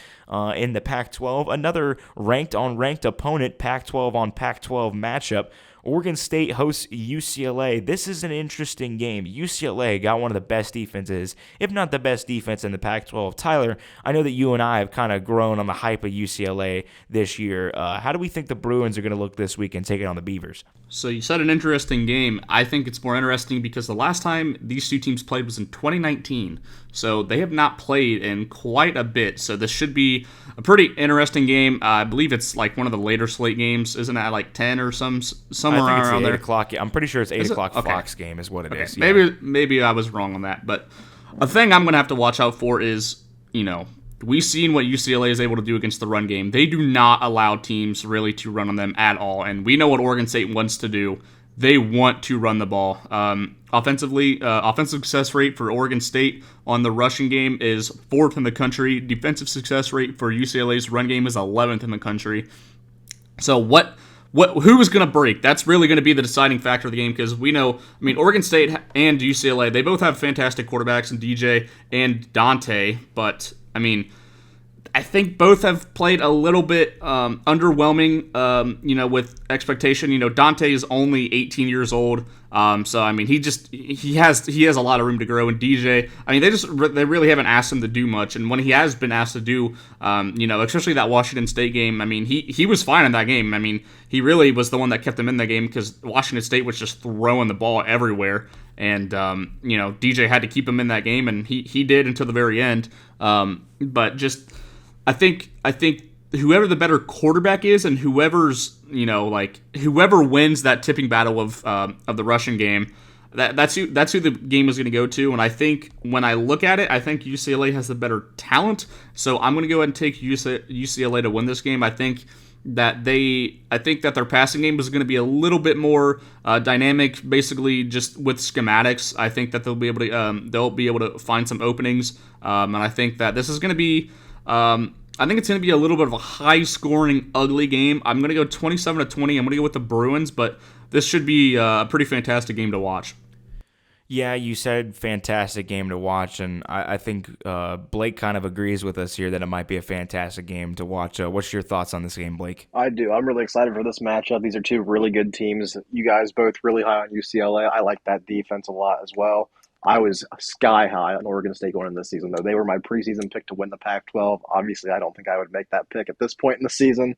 in the Pac-12. Another ranked-on-ranked opponent, Pac-12 on Pac-12 matchup. Oregon State hosts UCLA. This is an interesting game. UCLA got one of the best defenses, if not the best defense in the Pac-12. Tyler, I know that you and I have kind of grown on the hype of UCLA this year. How do we think the Bruins are going to look this week and take it on the Beavers? So you said an interesting game. I think it's more interesting because the last time these two teams played was in 2019. So they have not played in quite a bit. So this should be a pretty interesting game. I believe it's like one of the later slate games. Isn't that like 10 or somewhere I think it's around there? 8 o'clock. I'm pretty sure it's 8 o'clock Okay. Fox game is what it is. Yeah. Maybe I was wrong on that. But a thing I'm going to have to watch out for is, we've seen what UCLA is able to do against the run game. They do not allow teams really to run on them at all. And we know what Oregon State wants to do. They want to run the ball. Offensive success rate for Oregon State on the rushing game is 4th in the country. Defensive success rate for UCLA's run game is 11th in the country. So who is going to break? That's really going to be the deciding factor of the game because we know, Oregon State and UCLA, they both have fantastic quarterbacks in DJ and Dante, but, I think both have played a little bit underwhelming, with expectation. Dante is only 18 years old, so he has a lot of room to grow. And DJ, they really haven't asked him to do much. And when he has been asked to do, especially that Washington State game, he was fine in that game. He really was the one that kept him in the game because Washington State was just throwing the ball everywhere. And, DJ had to keep him in that game, and he did until the very end. But just, I think whoever the better quarterback is and whoever wins that tipping battle of the rushing game, that's who the game is going to go to. And I think when I look at it, I think UCLA has the better talent. So I'm going to go ahead and take UCLA to win this game. I think that their passing game is going to be a little bit more dynamic, basically just with schematics. I think that they'll be able to find some openings, and I think that this is going to be. I think it's going to be a little bit of a high-scoring, ugly game. I'm going to go 27-20. I'm going to go with the Bruins, but this should be a pretty fantastic game to watch. Yeah, you said fantastic game to watch, and I think Blake kind of agrees with us here that it might be a fantastic game to watch. What's your thoughts on this game, Blake? I do. I'm really excited for this matchup. These are two really good teams. You guys both really high on UCLA. I like that defense a lot as well. I was sky high on Oregon State going into this season, though. They were my preseason pick to win the Pac-12. Obviously, I don't think I would make that pick at this point in the season.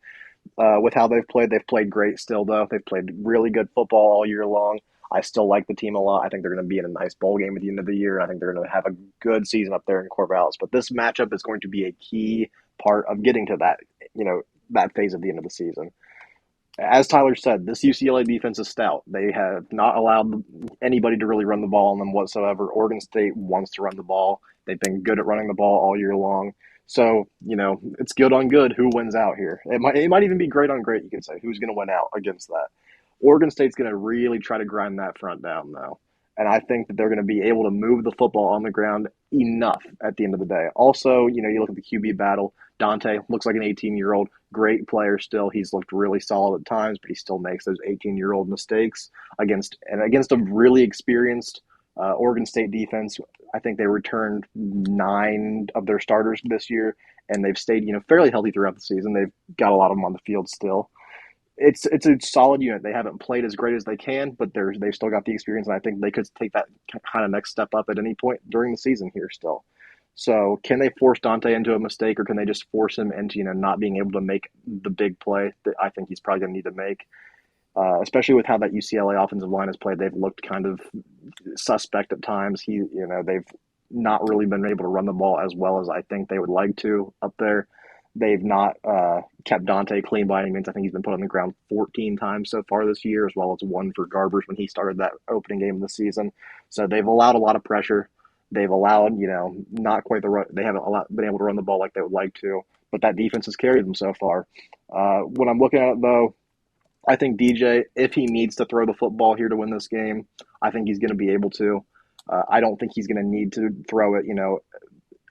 With how they've played great still, though. They've played really good football all year long. I still like the team a lot. I think they're going to be in a nice bowl game at the end of the year. I think they're going to have a good season up there in Corvallis. But this matchup is going to be a key part of getting to that, that phase at the end of the season. As Tyler said, this UCLA defense is stout. They have not allowed anybody to really run the ball on them whatsoever. Oregon State wants to run the ball. They've been good at running the ball all year long. So, it's good on good. Who wins out here? It might even be great on great, you could say. Who's going to win out against that? Oregon State's going to really try to grind that front down, though. And I think that they're going to be able to move the football on the ground enough at the end of the day. Also, you look at the QB battle. Dante looks like an 18-year-old, great player still. He's looked really solid at times, but he still makes those 18-year-old mistakes against a really experienced Oregon State defense. I think they returned 9 of their starters this year, and they've stayed, fairly healthy throughout the season. They've got a lot of them on the field still. It's a solid unit. They haven't played as great as they can, but they've still got the experience, and I think they could take that kind of next step up at any point during the season here still. So can they force Dante into a mistake, or can they just force him into not being able to make the big play that I think he's probably going to need to make? Especially with how that UCLA offensive line has played, they've looked kind of suspect at times. They've not really been able to run the ball as well as I think they would like to up there. They've not kept Dante clean by any means. I think he's been put on the ground 14 times so far this year, as well as one for Garbers when he started that opening game of the season. So they've allowed a lot of pressure. They've allowed, not quite the run. They haven't been able to run the ball like they would like to, but that defense has carried them so far. When I'm looking at it, though, I think DJ, if he needs to throw the football here to win this game, I think he's going to be able to. I don't think he's going to need to throw it,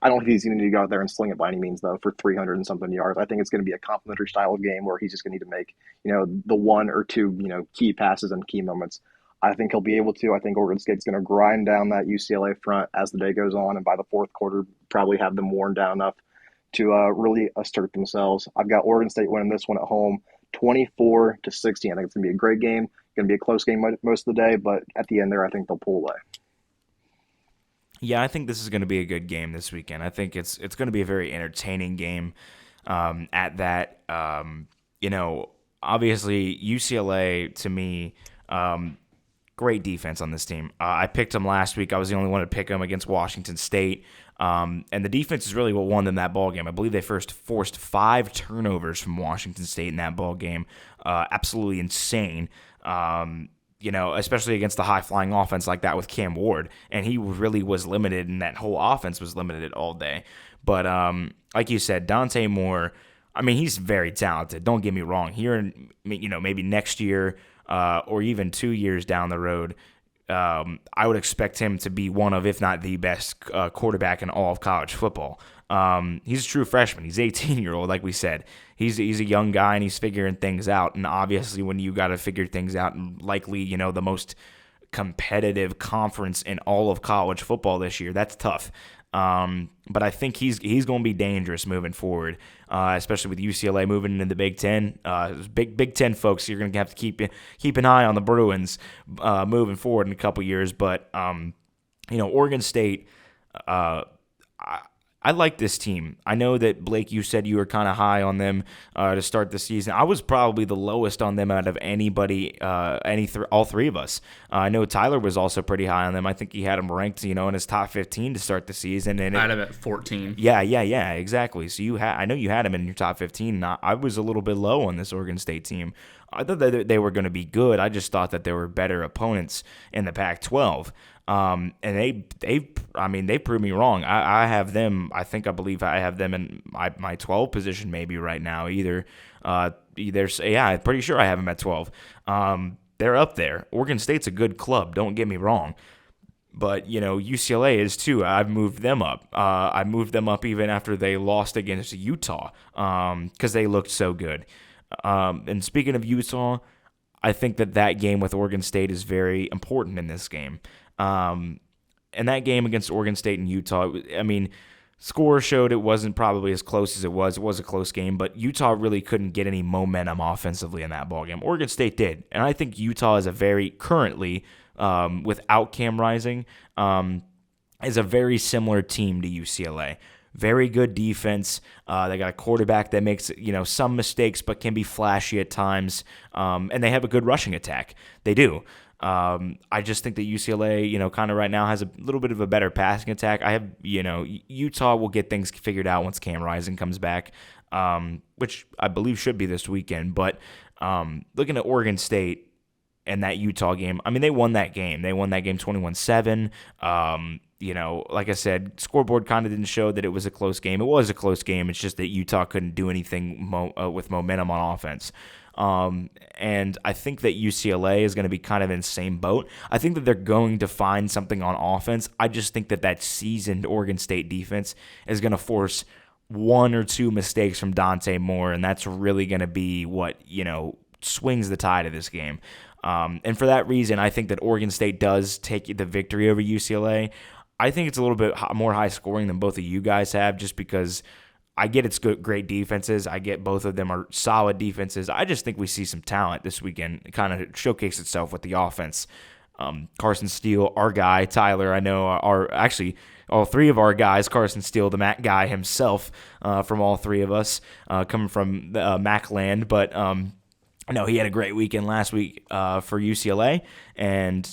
I don't think he's going to need to go out there and sling it by any means, though, for 300 and something yards. I think it's going to be a complimentary style of game where he's just going to need to make, the one or two, key passes and key moments. I think he'll be able to. I think Oregon State's going to grind down that UCLA front as the day goes on, and by the fourth quarter, probably have them worn down enough to really assert themselves. I've got Oregon State winning this one at home, 24-16. I think it's going to be a great game. Going to be a close game most of the day, but at the end there, I think they'll pull away. Yeah, I think this is going to be a good game this weekend. I think it's going to be a very entertaining game. At that, obviously UCLA to me, great defense on this team. I picked them last week. I was the only one to pick them against Washington State, and the defense is really what won them that ball game. I believe they first forced 5 turnovers from Washington State in that ball game. Absolutely insane. Especially against the high-flying offense like that with Cam Ward. And he really was limited, and that whole offense was limited all day. But like you said, Dante Moore, he's very talented. Don't get me wrong. Here in, maybe next year or even 2 years down the road, I would expect him to be one of, if not the best quarterback in all of college football. He's a true freshman. He's 18-year-old, like we said. He's a young guy, and he's figuring things out. And obviously, when you got to figure things out, and likely, the most competitive conference in all of college football this year, that's tough. But I think he's going to be dangerous moving forward, especially with UCLA moving into the Big Ten. Big Ten folks, you're going to have to keep an eye on the Bruins moving forward in a couple years. But Oregon State. I like this team. I know that, Blake, you said you were kind of high on them to start the season. I was probably the lowest on them out of anybody, all three of us. I know Tyler was also pretty high on them. I think he had them ranked, in his top 15 to start the season. And I had him at 14. Yeah, exactly. So I know you had him in your top 15. I was a little bit low on this Oregon State team. I thought that they were going to be good. I just thought that there were better opponents in the Pac-12. And they proved me wrong. I have them. I believe I have them in my 12 position maybe right now. I'm pretty sure I have them at 12. They're up there. Oregon State's a good club. Don't get me wrong. But, UCLA is too. I've moved them up. I moved them up even after they lost against Utah because they looked so good. And speaking of Utah, I think that game with Oregon State is very important in this game. And that game against Oregon State and Utah, score showed it wasn't probably as close as it was. It was a close game, but Utah really couldn't get any momentum offensively in that ballgame. Oregon State did. And I think Utah is currently, without Cam Rising, is a very similar team to UCLA. Very good defense. They got a quarterback that makes some mistakes but can be flashy at times. And they have a good rushing attack. They do. I just think that UCLA, kind of right now has a little bit of a better passing attack. I have, Utah will get things figured out once Cam Rising comes back, which I believe should be this weekend. But looking at Oregon State and that Utah game, they won that game. They won that game 21-7. Like I said, scoreboard kind of didn't show that it was a close game. It was a close game. It's just that Utah couldn't do anything with momentum on offense. And I think that UCLA is going to be kind of in the same boat. I think that they're going to find something on offense. I just think that seasoned Oregon State defense is going to force one or two mistakes from Dante Moore, and that's really going to be what, swings the tide of this game. And for that reason, I think that Oregon State does take the victory over UCLA. I think it's a little bit more high scoring than both of you guys have, just because I get it's great defenses. I get both of them are solid defenses. I just think we see some talent this weekend kind of showcase itself with the offense. Carson Steele, our guy, Tyler, I know are actually all three of our guys, Carson Steele, the Mac guy himself, from all three of us, coming from Mac land. But no, he had a great weekend last week for UCLA, and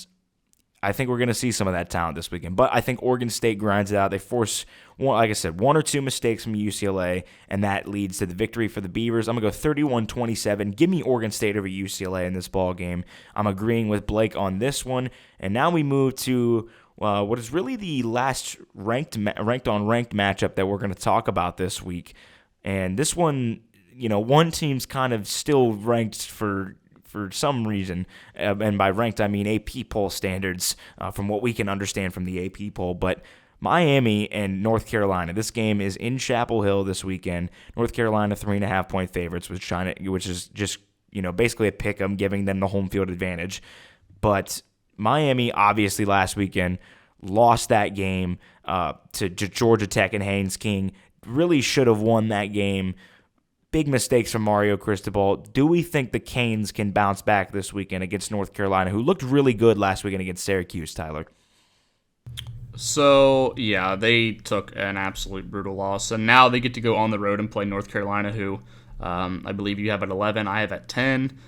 I think we're going to see some of that talent this weekend. But I think Oregon State grinds it out. They force, like I said, one or two mistakes from UCLA, and that leads to the victory for the Beavers. I'm going to go 31-27. Give me Oregon State over UCLA in this ball game. I'm agreeing with Blake on this one. And now we move to what is really the last ranked matchup that we're going to talk about this week. And this one, one team's kind of still ranked for some reason, and by ranked I mean AP poll standards, from what we can understand from the AP poll. But Miami and North Carolina, this game is in Chapel Hill this weekend. North Carolina 3.5-point favorites, which is just basically a pick 'em, giving them the home field advantage. But Miami obviously last weekend lost that game to Georgia Tech and Haynes King. Really should have won that game. Big mistakes from Mario Cristobal. Do we think the Canes can bounce back this weekend against North Carolina, who looked really good last weekend against Syracuse, Tyler? So, yeah, they took an absolute brutal loss, and now they get to go on the road and play North Carolina, who I believe you have at 11, I have at 10.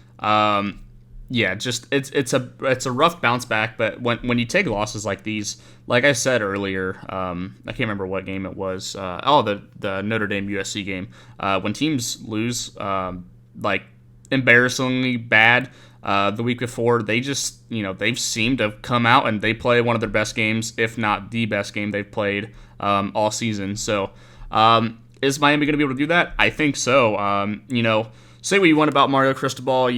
Yeah, just it's a rough bounce back, but when you take losses like these, like I said earlier, I can't remember what game it was. The Notre Dame USC game. When teams lose, like embarrassingly bad, the week before, they just they've seemed to come out and they play one of their best games, if not the best game they've played all season. So, is Miami going to be able to do that? I think so. Say what you want about Mario Cristobal,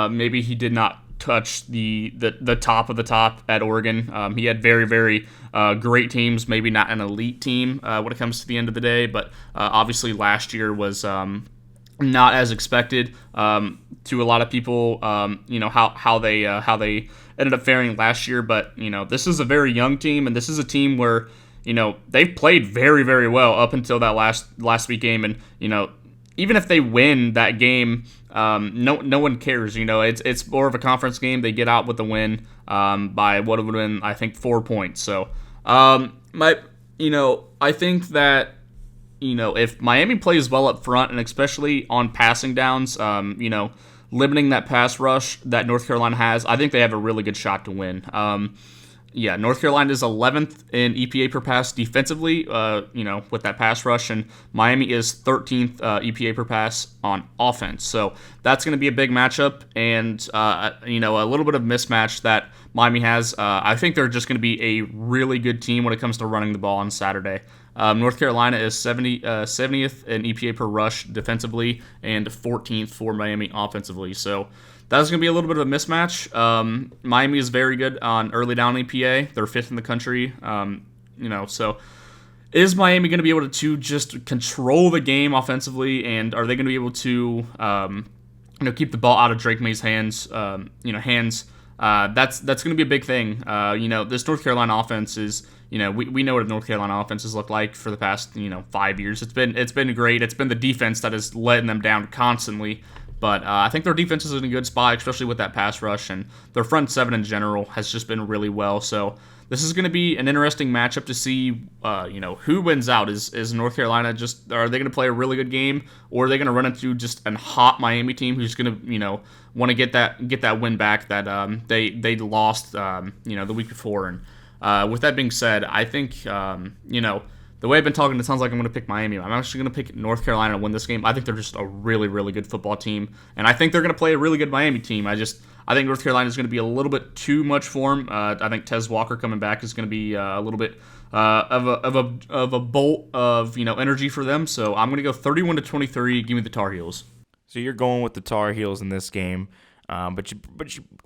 maybe he did not touch the top of the top at Oregon. He had very, very great teams, maybe not an elite team when it comes to the end of the day, but obviously last year was not as expected to a lot of people. How they ended up faring last year, but this is a very young team, and this is a team where they've played very, very well up until that last week game, and even if they win that game, no one cares. It's more of a conference game. They get out with the win by what would have been, I think, 4 points. So, I think that if Miami plays well up front and especially on passing downs, limiting that pass rush that North Carolina has, I think they have a really good shot to win. North Carolina is 11th in EPA per pass defensively, with that pass rush, and Miami is 13th EPA per pass on offense. So that's going to be a big matchup, and a little bit of mismatch that Miami has. I think they're just going to be a really good team when it comes to running the ball on Saturday. North Carolina is 70th in EPA per rush defensively and 14th for Miami offensively. So that's going to be a little bit of a mismatch. Miami is very good on early down EPA. They're 5th in the country. So is Miami going to be able to just control the game offensively, and are they going to be able to keep the ball out of Drake May's hands? That's going to be a big thing. This North Carolina offense is, we know what a North Carolina offense has looked like for the past 5 years. It's been great. It's been the defense that has letting them down constantly. But I think their defense is in a good spot, especially with that pass rush, and their front seven in general has just been really well. So this is going to be an interesting matchup to see, who wins out. Is North Carolina are they going to play a really good game, or are they going to run into just a hot Miami team who's going to, want to get that win back that they lost, the week before. And with that being said, I think, the way I've been talking, it sounds like I'm going to pick Miami. I'm actually going to pick North Carolina to win this game. I think they're just a really, really good football team, and I think they're going to play a really good Miami team. I think North Carolina is going to be a little bit too much for them. I think Tez Walker coming back is going to be a little bit of a bolt of energy for them. So I'm going to go 31-23. Give me the Tar Heels. So you're going with the Tar Heels in this game. But you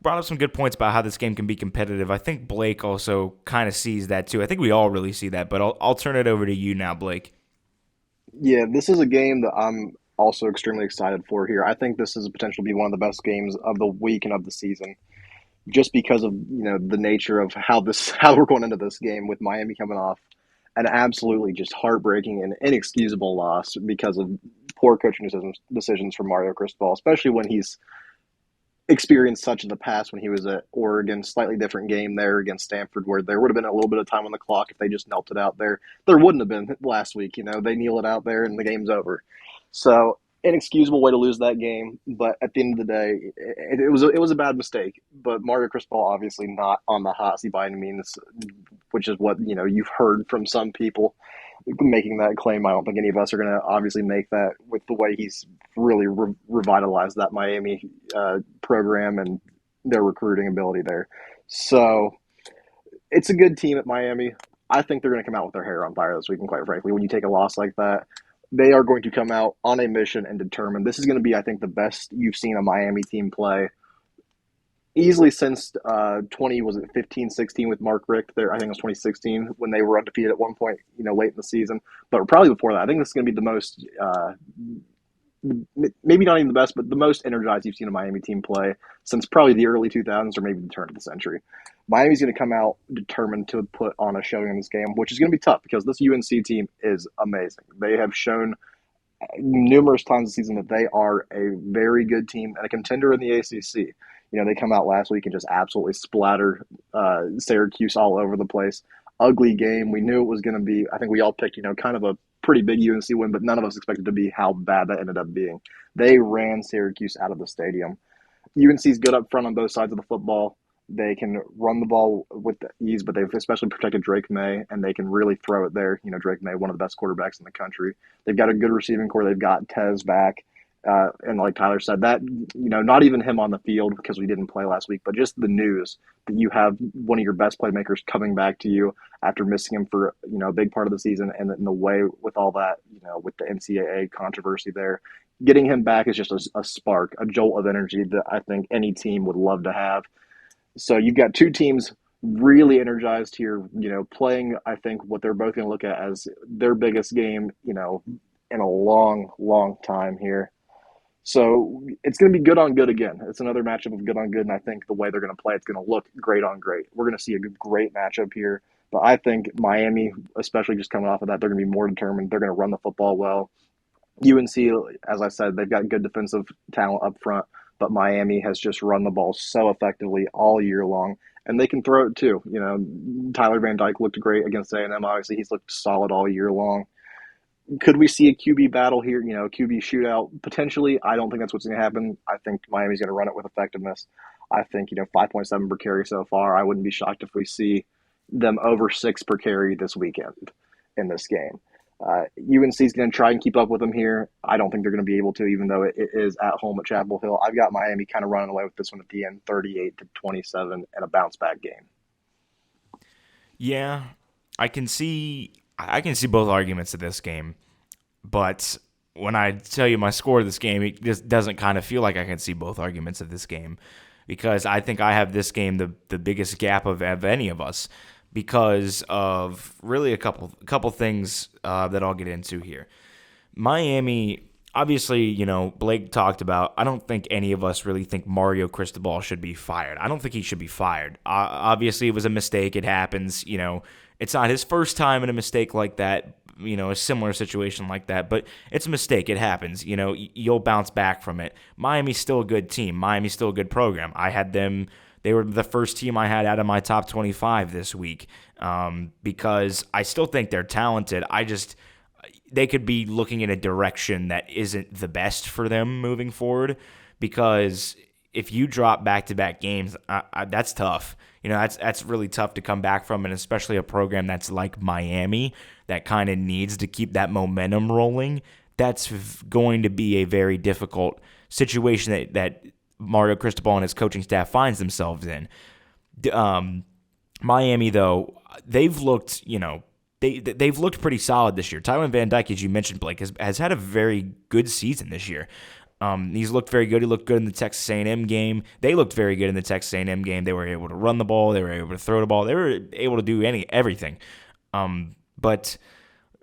brought up some good points about how this game can be competitive. I think Blake also kind of sees that too. I think we all really see that, but I'll turn it over to you now, Blake. Yeah, this is a game that I'm also extremely excited for here. I think this is potentially be one of the best games of the week and of the season, just because of the nature of how we're going into this game with Miami coming off an absolutely just heartbreaking and inexcusable loss because of poor coaching decisions from Mario Cristobal, especially when he's experienced such in the past when he was at Oregon. Slightly different game there against Stanford, where there would have been a little bit of time on the clock if they just knelt it out there. There wouldn't have been last week. They kneel it out there and the game's over. So inexcusable way to lose that game. But at the end of the day, it was a bad mistake. But Mario Cristobal obviously not on the hot seat by any means, which is what you've heard from some people making that claim. I don't think any of us are going to obviously make that with the way he's really revitalized that Miami program and their recruiting ability there. So it's a good team at Miami. I think they're going to come out with their hair on fire this week. And quite frankly, when you take a loss like that, they are going to come out on a mission and determined. This is going to be, I think, the best you've seen a Miami team play easily since 15, 16 with Mark Richt there. I think it was 2016 when they were undefeated at one point, late in the season. But probably before that, I think this is going to be the most, maybe not even the best, but the most energized you've seen a Miami team play since probably the early 2000s or maybe the turn of the century. Miami's going to come out determined to put on a showing in this game, which is going to be tough because this UNC team is amazing. They have shown numerous times this season that they are a very good team and a contender in the ACC. They come out last week and just absolutely splatter Syracuse all over the place. Ugly game. We knew it was going to be, I think we all picked, kind of a pretty big UNC win, but none of us expected to be how bad that ended up being. They ran Syracuse out of the stadium. UNC's good up front on both sides of the football. They can run the ball with ease, but they've especially protected Drake May, and they can really throw it there. Drake May, one of the best quarterbacks in the country. They've got a good receiving core. They've got Tez back. And like Tyler said, that, not even him on the field because we didn't play last week, but just the news that you have one of your best playmakers coming back to you after missing him for, a big part of the season. And in the way with all that, with the NCAA controversy there, getting him back is just a spark, a jolt of energy that I think any team would love to have. So you've got two teams really energized here, playing, I think, what they're both going to look at as their biggest game, in a long, long time here. So it's going to be good on good again. It's another matchup of good on good, and I think the way they're going to play, it's going to look great on great. We're going to see a great matchup here, but I think Miami, especially just coming off of that, they're going to be more determined. They're going to run the football well. UNC, as I said, they've got good defensive talent up front, but Miami has just run the ball so effectively all year long, and they can throw it too. Tyler Van Dyke looked great against A&M. Obviously, he's looked solid all year long. Could we see a QB battle here, a QB shootout? Potentially. I don't think that's what's going to happen. I think Miami's going to run it with effectiveness. I think, 5.7 per carry so far. I wouldn't be shocked if we see them over 6 per carry this weekend in this game. UNC's going to try and keep up with them here. I don't think they're going to be able to, even though it is at home at Chapel Hill. I've got Miami kind of running away with this one at the end, 38-27, and a bounce-back game. Yeah, I can see both arguments of this game, but when I tell you my score of this game, it just doesn't kind of feel like I can see both arguments of this game because I think I have this game the biggest gap of any of us because of really a couple things that I'll get into here. Miami, obviously, Blake talked about, I don't think any of us really think Mario Cristobal should be fired. I don't think he should be fired. Obviously, it was a mistake. It happens, It's not his first time in a mistake like that, a similar situation like that, but it's a mistake. It happens. You'll bounce back from it. Miami's still a good team. Miami's still a good program. I had them. They were the first team I had out of my top 25 this week because I still think they're talented. They could be looking in a direction that isn't the best for them moving forward because if you drop back-to-back games, that's tough. That's really tough to come back from, and especially a program that's like Miami that kind of needs to keep that momentum rolling. That's going to be a very difficult situation that Mario Cristobal and his coaching staff finds themselves in. Miami, though, they've looked, they've looked pretty solid this year. Tyler Van Dyke, as you mentioned, Blake, has had a very good season this year. He's looked very good. He looked good in the Texas A&M game. They looked very good in the Texas A&M game. They were able to run the ball. They were able to throw the ball. They were able to do everything. But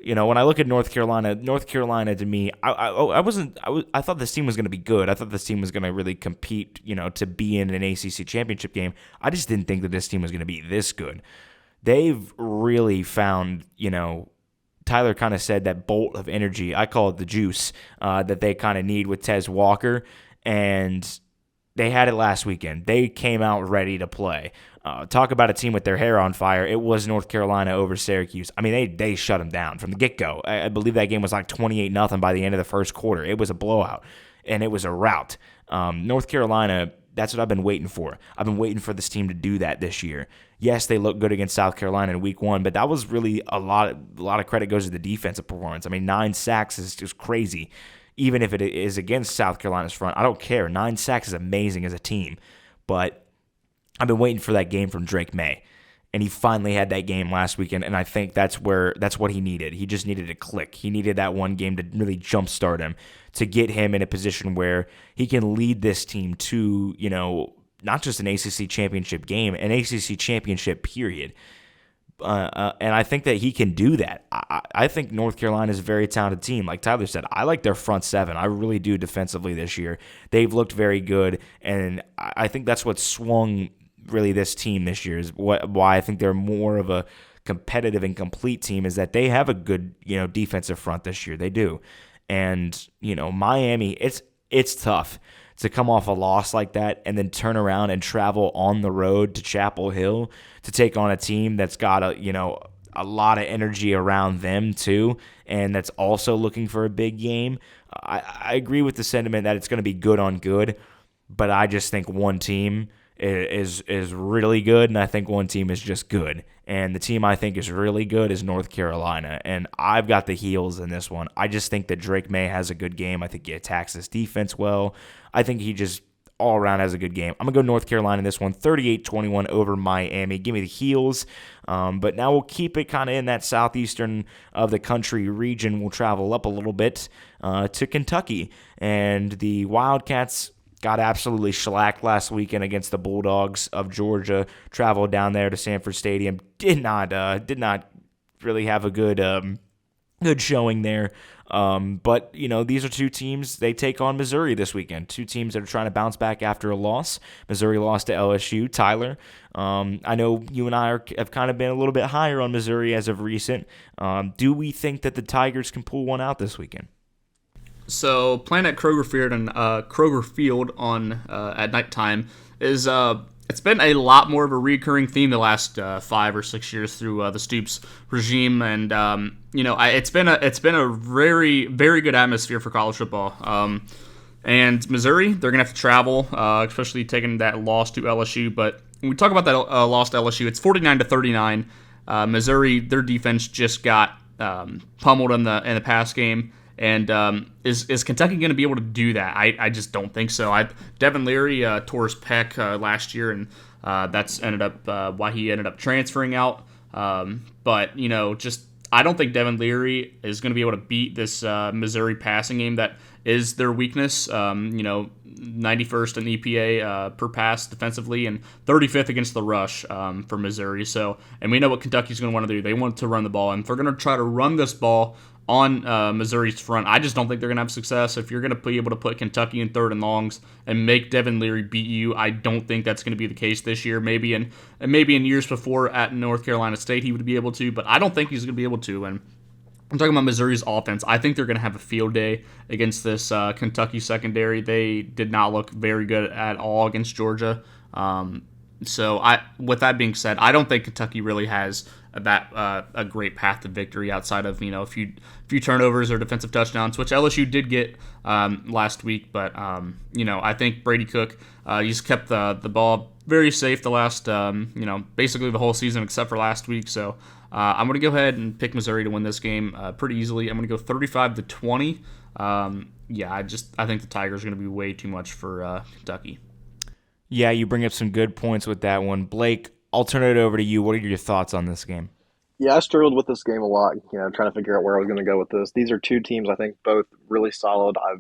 when I look at North Carolina to me, I thought this team was going to be good. I thought this team was going to really compete, to be in an ACC championship game. I just didn't think that this team was going to be this good. They've really found, Tyler kind of said that bolt of energy. I call it the juice that they kind of need with Tez Walker. And They had it last weekend. They came out ready to play. Talk about a team with their hair on fire. It was North Carolina over Syracuse. I mean, they shut them down from the get-go. I believe that game was like 28-0 by the end of the first quarter. It was a blowout, and it was a rout. North Carolina, that's what I've been waiting for. I've been waiting for this team to do that this year. Yes, they looked good against South Carolina in week 1, but that was really a lot of credit goes to the defensive performance. I mean, 9 sacks is just crazy. Even if it is against South Carolina's front, I don't care. 9 sacks is amazing as a team. But I've been waiting for that game from Drake May. And he finally had that game last weekend, and I think that's what he needed. He just needed to click. He needed that one game to really jumpstart him, to get him in a position where he can lead this team to, not just an ACC championship game, an ACC championship period. And I think that he can do that. I think North Carolina is a very talented team. Like Tyler said, I like their front seven. I really do defensively this year. They've looked very good, and I think that's what swung really this team this year, is why I think they're more of a competitive and complete team, is that they have a good defensive front this year. They do. And Miami, it's tough to come off a loss like that and then turn around and travel on the road to Chapel Hill to take on a team that's got a lot of energy around them too, and that's also looking for a big game. I agree with the sentiment that it's going to be good on good, but I just think one team is really good, and I think one team is just good. And the team I think is really good is North Carolina, and I've got the Heels in this one. I just think that Drake May has a good game. I think he attacks his defense well. I think he just all around has a good game. I'm going to go North Carolina in this one, 38-21 over Miami. Give me the Heels. But now we'll keep it kind of in that southeastern of the country region. We'll travel up a little bit to Kentucky. And the Wildcats got absolutely shellacked last weekend against the Bulldogs of Georgia. Traveled down there to Sanford Stadium. Did not really have a good showing there. But these are two teams. They take on Missouri this weekend. Two teams that are trying to bounce back after a loss. Missouri lost to LSU. Tyler, I know you and I have kind of been a little bit higher on Missouri as of recent. Do we think that the Tigers can pull one out this weekend? So playing at Kroger Field on at nighttime is it's been a lot more of a recurring theme the last 5 or 6 years through the Stoops regime, and it's been a very, very good atmosphere for college football. And Missouri, they're gonna have to travel, especially taking that loss to LSU. But when we talk about that loss to LSU, it's 49-39. Missouri, their defense just got pummeled in the pass game. And is Kentucky going to be able to do that? I just don't think so. Devin Leary tore his pec last year, and that's ended up why he ended up transferring out. But I don't think Devin Leary is going to be able to beat this Missouri passing game that is their weakness. 91st in EPA per pass defensively, and 35th against the rush for Missouri. So, and we know what Kentucky's going to want to do. They want to run the ball, and if they're going to try to run this ball on Missouri's front, I just don't think they're going to have success. If you're going to be able to put Kentucky in third and longs and make Devin Leary beat you, I don't think that's going to be the case this year. Maybe in years before at North Carolina State he would be able to, but I don't think he's going to be able to. And I'm talking about Missouri's offense. I think they're going to have a field day against this Kentucky secondary. They did not look very good at all against Georgia. With that being said, I don't think Kentucky really has a great path to victory outside of a few turnovers or defensive touchdowns, which LSU did get last week. But I think Brady Cook he's kept the ball very safe the last basically the whole season except for last week. So I'm going to go ahead and pick Missouri to win this game pretty easily. I'm going to go 35-20. I think the Tigers are going to be way too much for Kentucky. Yeah, you bring up some good points with that one. Blake, I'll turn it over to you. What are your thoughts on this game? Yeah, I struggled with this game a lot, trying to figure out where I was going to go with this. These are two teams I think both really solid. I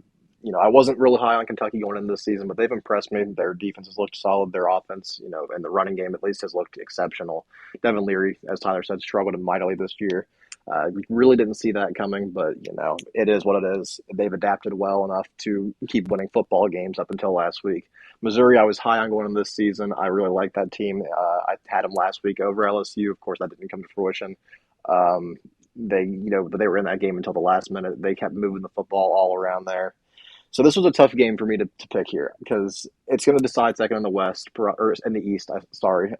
wasn't really high on Kentucky going into this season, but they've impressed me. Their defense has looked solid. Their offense, and the running game at least has looked exceptional. Devin Leary, as Tyler said, struggled mightily this year. We really didn't see that coming, but it is what it is. They've adapted well enough to keep winning football games up until last week. Missouri, I was high on going into this season. I really like that team. I had them last week over LSU. Of course, that didn't come to fruition. They were in that game until the last minute. They kept moving the football all around there. So this was a tough game for me to pick here because it's going to decide second in the West or in the East. Sorry.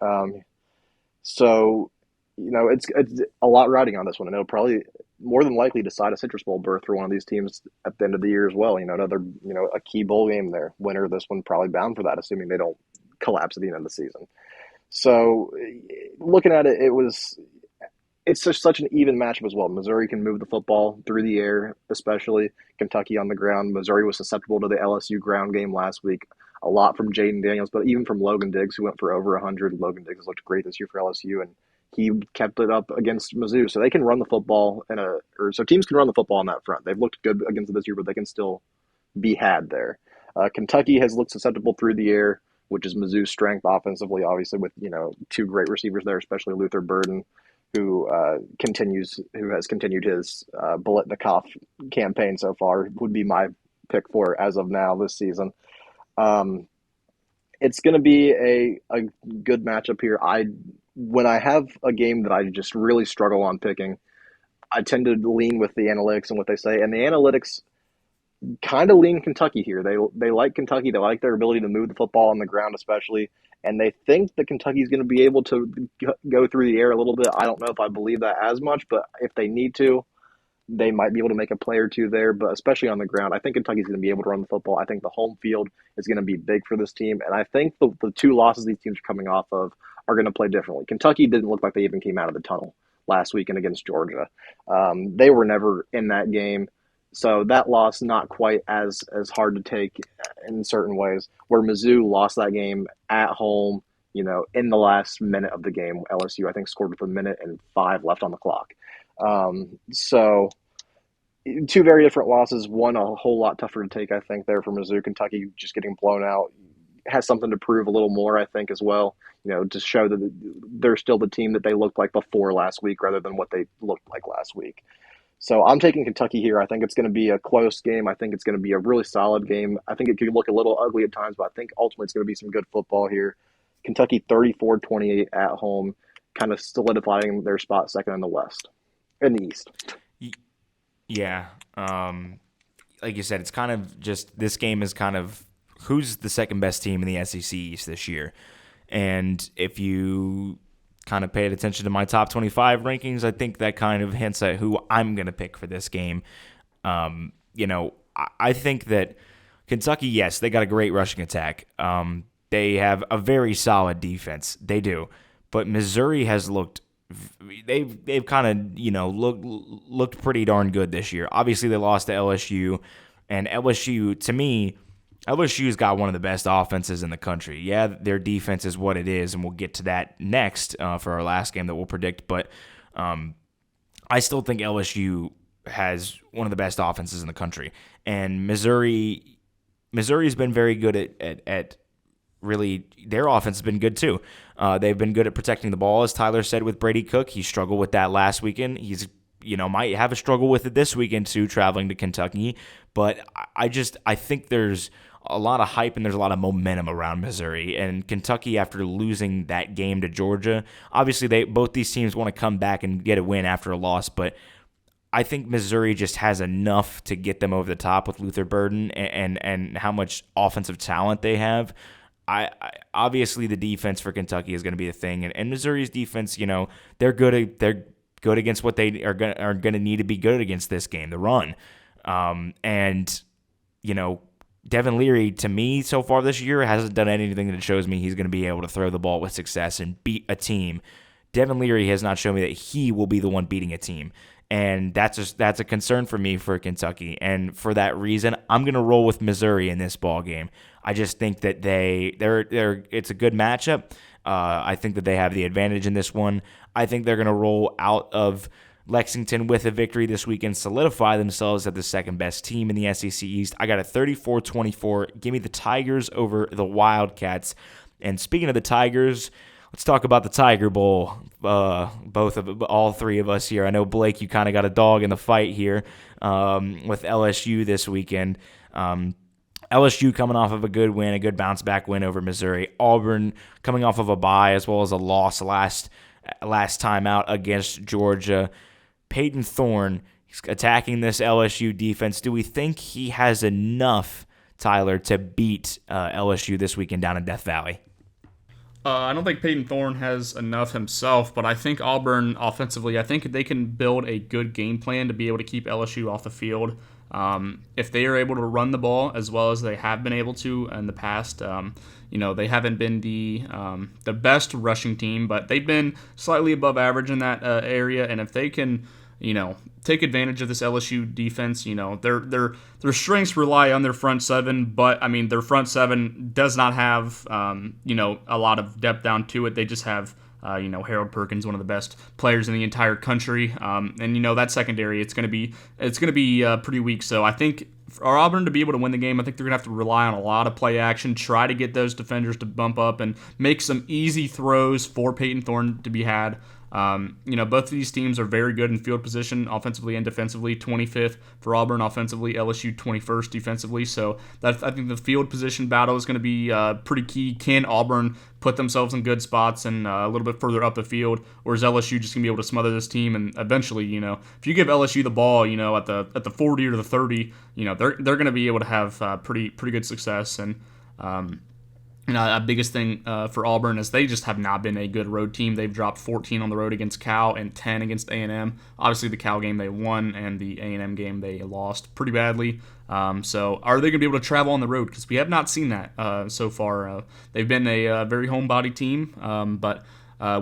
So it's a lot riding on this one, and it'll probably more than likely decide a Citrus Bowl berth for one of these teams at the end of the year as well. Another a key bowl game there. Winner of this one probably bound for that, assuming they don't collapse at the end of the season. So looking at it, it's just such an even matchup as well. Missouri can move the football through the air, especially Kentucky on the ground. Missouri was susceptible to the LSU ground game last week. A lot from Jaden Daniels, but even from Logan Diggs, who went for over 100. Logan Diggs has looked great this year for LSU, and he kept it up against Mizzou. So they can run the football so teams can run the football on that front. They've looked good against it this year, but they can still be had there. Kentucky has looked susceptible through the air, which is Mizzou's strength offensively, obviously with two great receivers there, especially Luther Burden, who has continued his Biletnikoff campaign so far, would be my pick for as of now this season. It's going to be a good matchup here. When I have a game that I just really struggle on picking, I tend to lean with the analytics and what they say, and the analytics kind of lean Kentucky here. They like Kentucky. They like their ability to move the football on the ground, especially, and they think that Kentucky's going to be able to go through the air a little bit. I don't know if I believe that as much, but if they need to, they might be able to make a play or two there. But especially on the ground, I think Kentucky's going to be able to run the football. I think the home field is going to be big for this team, and I think the two losses these teams are coming off of are going to play differently. Kentucky didn't look like they even came out of the tunnel last weekend against Georgia. They were never in that game. So that loss not quite as hard to take in certain ways. Where Mizzou lost that game at home, in the last minute of the game. LSU, I think, scored with 1:05 left on the clock. So two very different losses. One a whole lot tougher to take, I think, there for Mizzou. Kentucky just getting blown out has something to prove a little more, I think, as well. To show that they're still the team that they looked like before last week rather than what they looked like last week. So I'm taking Kentucky here. I think it's going to be a close game. I think it's going to be a really solid game. I think it could look a little ugly at times, but I think ultimately it's going to be some good football here. Kentucky 34-28 at home, kind of solidifying their spot second in the East. Yeah. Like you said, it's kind of just this game is kind of who's the second best team in the SEC East this year. And if you kind of paid attention to my top 25 rankings, I think that kind of hints at who I'm going to pick for this game. I think that Kentucky, yes, they got a great rushing attack. They have a very solid defense. They do. But Missouri has looked they've kind of, looked pretty darn good this year. Obviously, they lost to LSU, and LSU, to me, LSU's got one of the best offenses in the country. Yeah, their defense is what it is, and we'll get to that next for our last game that we'll predict. But I still think LSU has one of the best offenses in the country. And Missouri's been very good at really, their offense has been good too. They've been good at protecting the ball, as Tyler said with Brady Cook. He struggled with that last weekend. He's might have a struggle with it this weekend too, traveling to Kentucky. But I think there's a lot of hype and there's a lot of momentum around Missouri. And Kentucky, after losing that game to Georgia, obviously both these teams want to come back and get a win after a loss, but I think Missouri just has enough to get them over the top with Luther Burden and how much offensive talent they have. I obviously the defense for Kentucky is going to be a thing, and Missouri's defense, they're good against what they are going to need to be good against this game, the run, Devin Leary, to me, so far this year, hasn't done anything that shows me he's going to be able to throw the ball with success and beat a team. Devin Leary has not shown me that he will be the one beating a team. And that's a concern for me for Kentucky. And for that reason, I'm going to roll with Missouri in this ball game. I just think that it's a good matchup. I think that they have the advantage in this one. I think they're going to roll out of Lexington with a victory this week and solidify themselves as the second best team in the SEC East. I got a 34-24. Give me the Tigers over the Wildcats. And speaking of the Tigers, let's talk about the Tiger Bowl. All three of us here. I know, Blake, you kind of got a dog in the fight here with LSU this weekend. LSU coming off of a good win, a good bounce-back win over Missouri. Auburn coming off of a bye as well as a loss last time out against Georgia. Peyton Thorne, attacking this LSU defense. Do we think he has enough, Tyler, to beat LSU this weekend down in Death Valley? I don't think Peyton Thorne has enough himself, but I think Auburn offensively, I think they can build a good game plan to be able to keep LSU off the field. If they are able to run the ball as well as they have been able to in the past, they haven't been the best rushing team, but they've been slightly above average in that area. And if they can, take advantage of this LSU defense, their strengths rely on their front seven, but I mean their front seven does not have a lot of depth down to it. They just have Harold Perkins, one of the best players in the entire country, and that secondary it's going to be pretty weak. So I think for Auburn to be able to win the game, I think they're going to have to rely on a lot of play action, try to get those defenders to bump up and make some easy throws for Peyton Thorne to be had. Both of these teams are very good in field position, offensively and defensively. 25th for Auburn offensively, LSU 21st defensively. So I think the field position battle is going to be pretty key. Can Auburn put themselves in good spots and a little bit further up the field, or is LSU just going to be able to smother this team? And eventually, if you give LSU the ball, at the 40 or the 30, they're going to be able to have pretty good success. And the biggest thing for Auburn is they just have not been a good road team. They've dropped 14 on the road against Cal and 10 against A&M. Obviously, the Cal game they won, and the A&M game they lost pretty badly. So are they going to be able to travel on the road? Because we have not seen that so far. They've been a very homebody team, but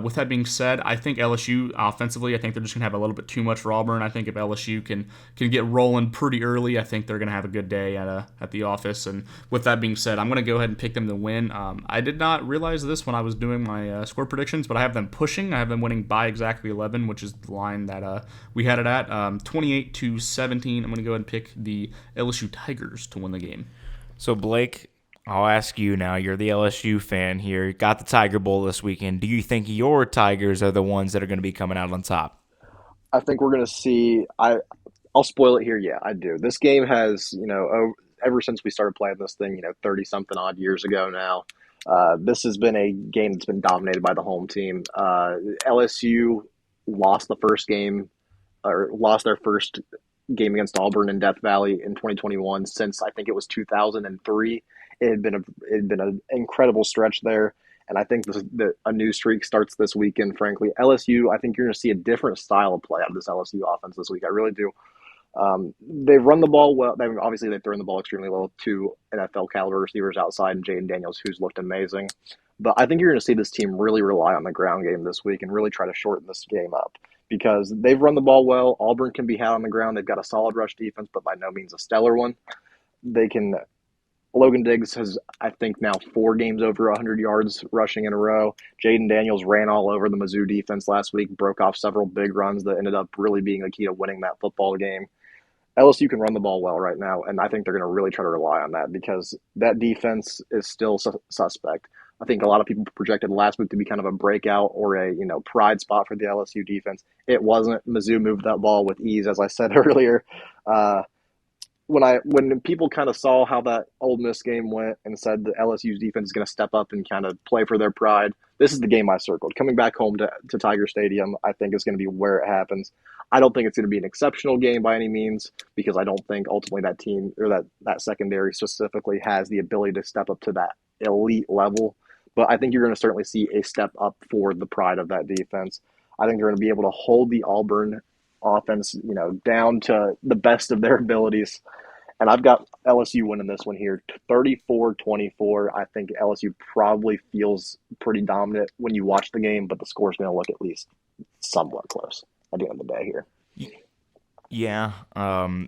with that being said, I think LSU offensively, I think they're just going to have a little bit too much for Auburn. I think if LSU can get rolling pretty early, I think they're going to have a good day at the office. And with that being said, I'm going to go ahead and pick them to win. I did not realize this when I was doing my score predictions, but I have them pushing. I have them winning by exactly 11, which is the line that we had it at. 28-17. I'm going to go ahead and pick the LSU Tigers to win the game. So, Blake, I'll ask you now. You're the LSU fan here. Got the Tiger Bowl this weekend. Do you think your Tigers are the ones that are going to be coming out on top? I think we're going to see. I'll spoil it here. Yeah, I do. This game has, ever since we started playing this thing, 30-something odd years ago now, this has been a game that's been dominated by the home team. LSU lost the first game, or lost their first game against Auburn in Death Valley in 2021 since I think it was 2003. It had been an incredible stretch there, and I think a new streak starts this weekend. Frankly, LSU, I think you're going to see a different style of play out of this LSU offense this week. I really do. They've run the ball well. They've thrown the ball extremely well with two NFL caliber receivers outside and Jaden Daniels, who's looked amazing. But I think you're going to see this team really rely on the ground game this week and really try to shorten this game up because they've run the ball well. Auburn can be had on the ground. They've got a solid rush defense, but by no means a stellar one. Logan Diggs has, I think, now 4 games over 100 yards rushing in a row. Jaden Daniels ran all over the Mizzou defense last week, broke off several big runs that ended up really being the key to winning that football game. LSU can run the ball well right now, and I think they're going to really try to rely on that because that defense is still suspect. I think a lot of people projected last week to be kind of a breakout or a pride spot for the LSU defense. It wasn't. Mizzou moved that ball with ease, as I said earlier. When people kind of saw how that Ole Miss game went and said the LSU's defense is going to step up and kind of play for their pride, this is the game I circled. Coming back home to Tiger Stadium, I think is going to be where it happens. I don't think it's going to be an exceptional game by any means because I don't think ultimately that team or that secondary specifically has the ability to step up to that elite level. But I think you're going to certainly see a step up for the pride of that defense. I think they're going to be able to hold the Auburn offense, down to the best of their abilities. And I've got LSU winning this one here, 34-24. I think LSU probably feels pretty dominant when you watch the game, but the score's going to look at least somewhat close at the end of the day here. Yeah,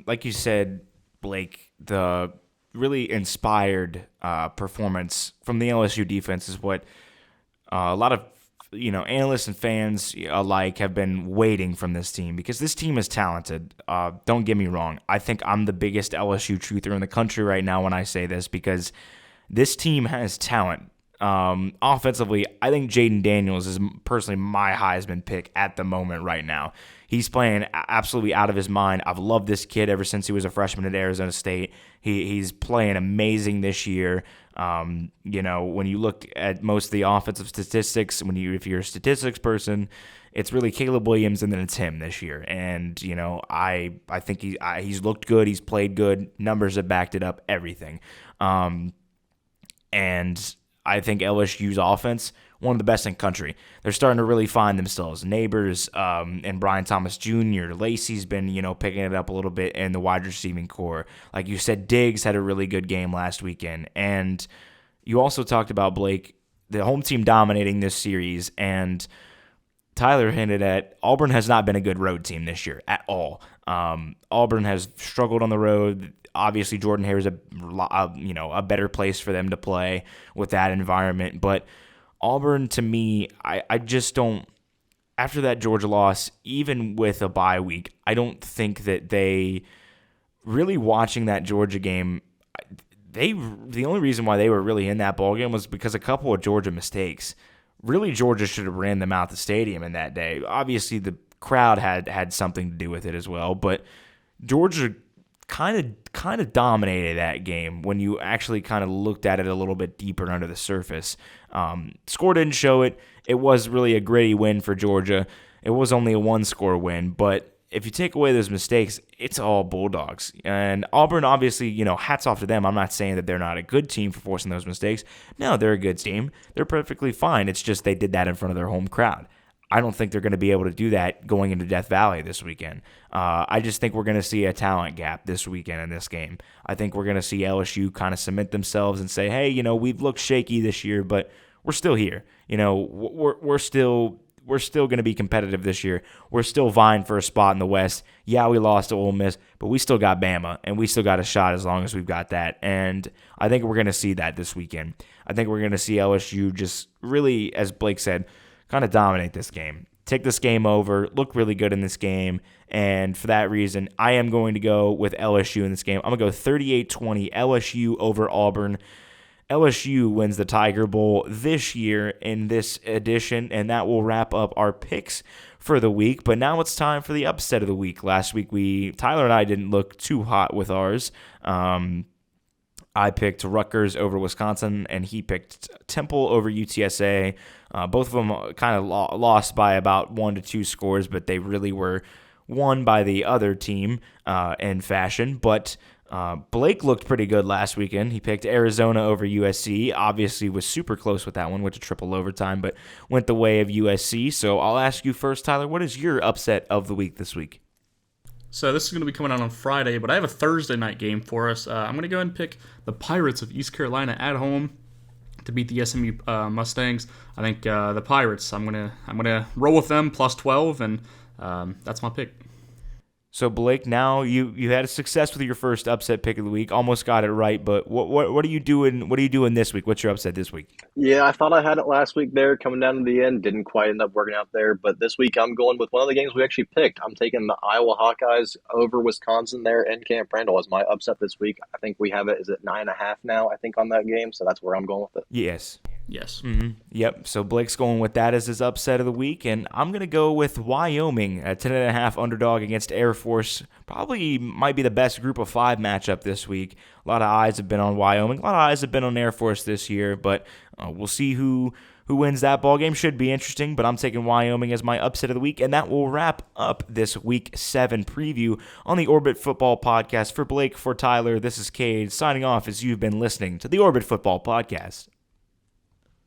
like you said, Blake, the really inspired performance from the LSU defense is what a lot of analysts and fans alike have been waiting from this team because this team is talented. Don't get me wrong. I think I'm the biggest LSU truther in the country right now when I say this because this team has talent. Offensively, I think Jaden Daniels is personally my Heisman pick at the moment right now. He's playing absolutely out of his mind. I've loved this kid ever since he was a freshman at Arizona State. He's playing amazing this year. When you look at most of the offensive statistics, if you're a statistics person, it's really Caleb Williams and then it's him this year. And, I think he's looked good. He's played good. Numbers have backed it up, everything. And I think LSU's offense, one of the best in country. They're starting to really find themselves. Neighbors and Brian Thomas Jr. Lacey's been, picking it up a little bit in the wide receiving core. Like you said, Diggs had a really good game last weekend. And you also talked about Blake, the home team dominating this series, and Tyler hinted at Auburn has not been a good road team this year at all. Auburn has struggled on the road. Obviously, Jordan Hare is a better place for them to play with that environment. But Auburn, to me, I just don't. After that Georgia loss, even with a bye week, I don't think that they really watching that Georgia game. The only reason why they were really in that ballgame was because a couple of Georgia mistakes. Really, Georgia should have ran them out the stadium in that day. Obviously, the crowd had something to do with it as well, but Georgia kind of dominated that game when you actually kind of looked at it a little bit deeper under the surface. Score didn't show it. It was really a gritty win for Georgia. It was only a one-score win, but if you take away those mistakes, it's all Bulldogs. And Auburn, obviously, hats off to them. I'm not saying that they're not a good team for forcing those mistakes. No, they're a good team. They're perfectly fine. It's just they did that in front of their home crowd. I don't think they're going to be able to do that going into Death Valley this weekend. I just think we're going to see a talent gap this weekend in this game. I think we're going to see LSU kind of cement themselves and say, hey, we've looked shaky this year, but we're still here. We're still going to be competitive this year. We're still vying for a spot in the West. Yeah, we lost to Ole Miss, but we still got Bama, and we still got a shot as long as we've got that. And I think we're going to see that this weekend. I think we're going to see LSU just really, as Blake said, kind of dominate this game. Take this game over, look really good in this game, and for that reason, I am going to go with LSU in this game. I'm going to go 38-20 LSU over Auburn. LSU wins the Tiger Bowl this year in this edition, and that will wrap up our picks for the week. But now it's time for the upset of the week. Last week, Tyler and I didn't look too hot with ours. I picked Rutgers over Wisconsin, and he picked Temple over UTSA. Both of them kind of lost by about 1 to 2 scores, but they really were won by the other team in fashion. But Blake looked pretty good last weekend. He picked Arizona over USC. Obviously was super close with that one. Went to triple overtime, but went the way of USC. So I'll ask you first, Tyler, what is your upset of the week this week? So this is going to be coming out on Friday, but I have a Thursday night game for us. I'm going to go ahead and pick the Pirates of East Carolina at home to beat the SMU Mustangs. I think the Pirates. I'm gonna roll with them plus 12, and that's my pick. So Blake, now you had a success with your first upset pick of the week. Almost got it right, but what are you doing? What are you doing this week? What's your upset this week? Yeah, I thought I had it last week there, coming down to the end. Didn't quite end up working out there. But this week I'm going with one of the games we actually picked. I'm taking the Iowa Hawkeyes over Wisconsin there in Camp Randall as my upset this week. I think we have it, is it 9.5 now, I think, on that game. So that's where I'm going with it. Yes. Yes. Mm-hmm. Yep. So Blake's going with that as his upset of the week, and I'm going to go with Wyoming, a 10.5 underdog against Air Force. Probably might be the best group of 5 matchup this week. A lot of eyes have been on Wyoming. A lot of eyes have been on Air Force this year, but we'll see who wins that ball game. Should be interesting, but I'm taking Wyoming as my upset of the week, and that will wrap up this Week 7 preview on the Orbit Football Podcast. For Blake, for Tyler, this is Cade signing off as you've been listening to the Orbit Football Podcast.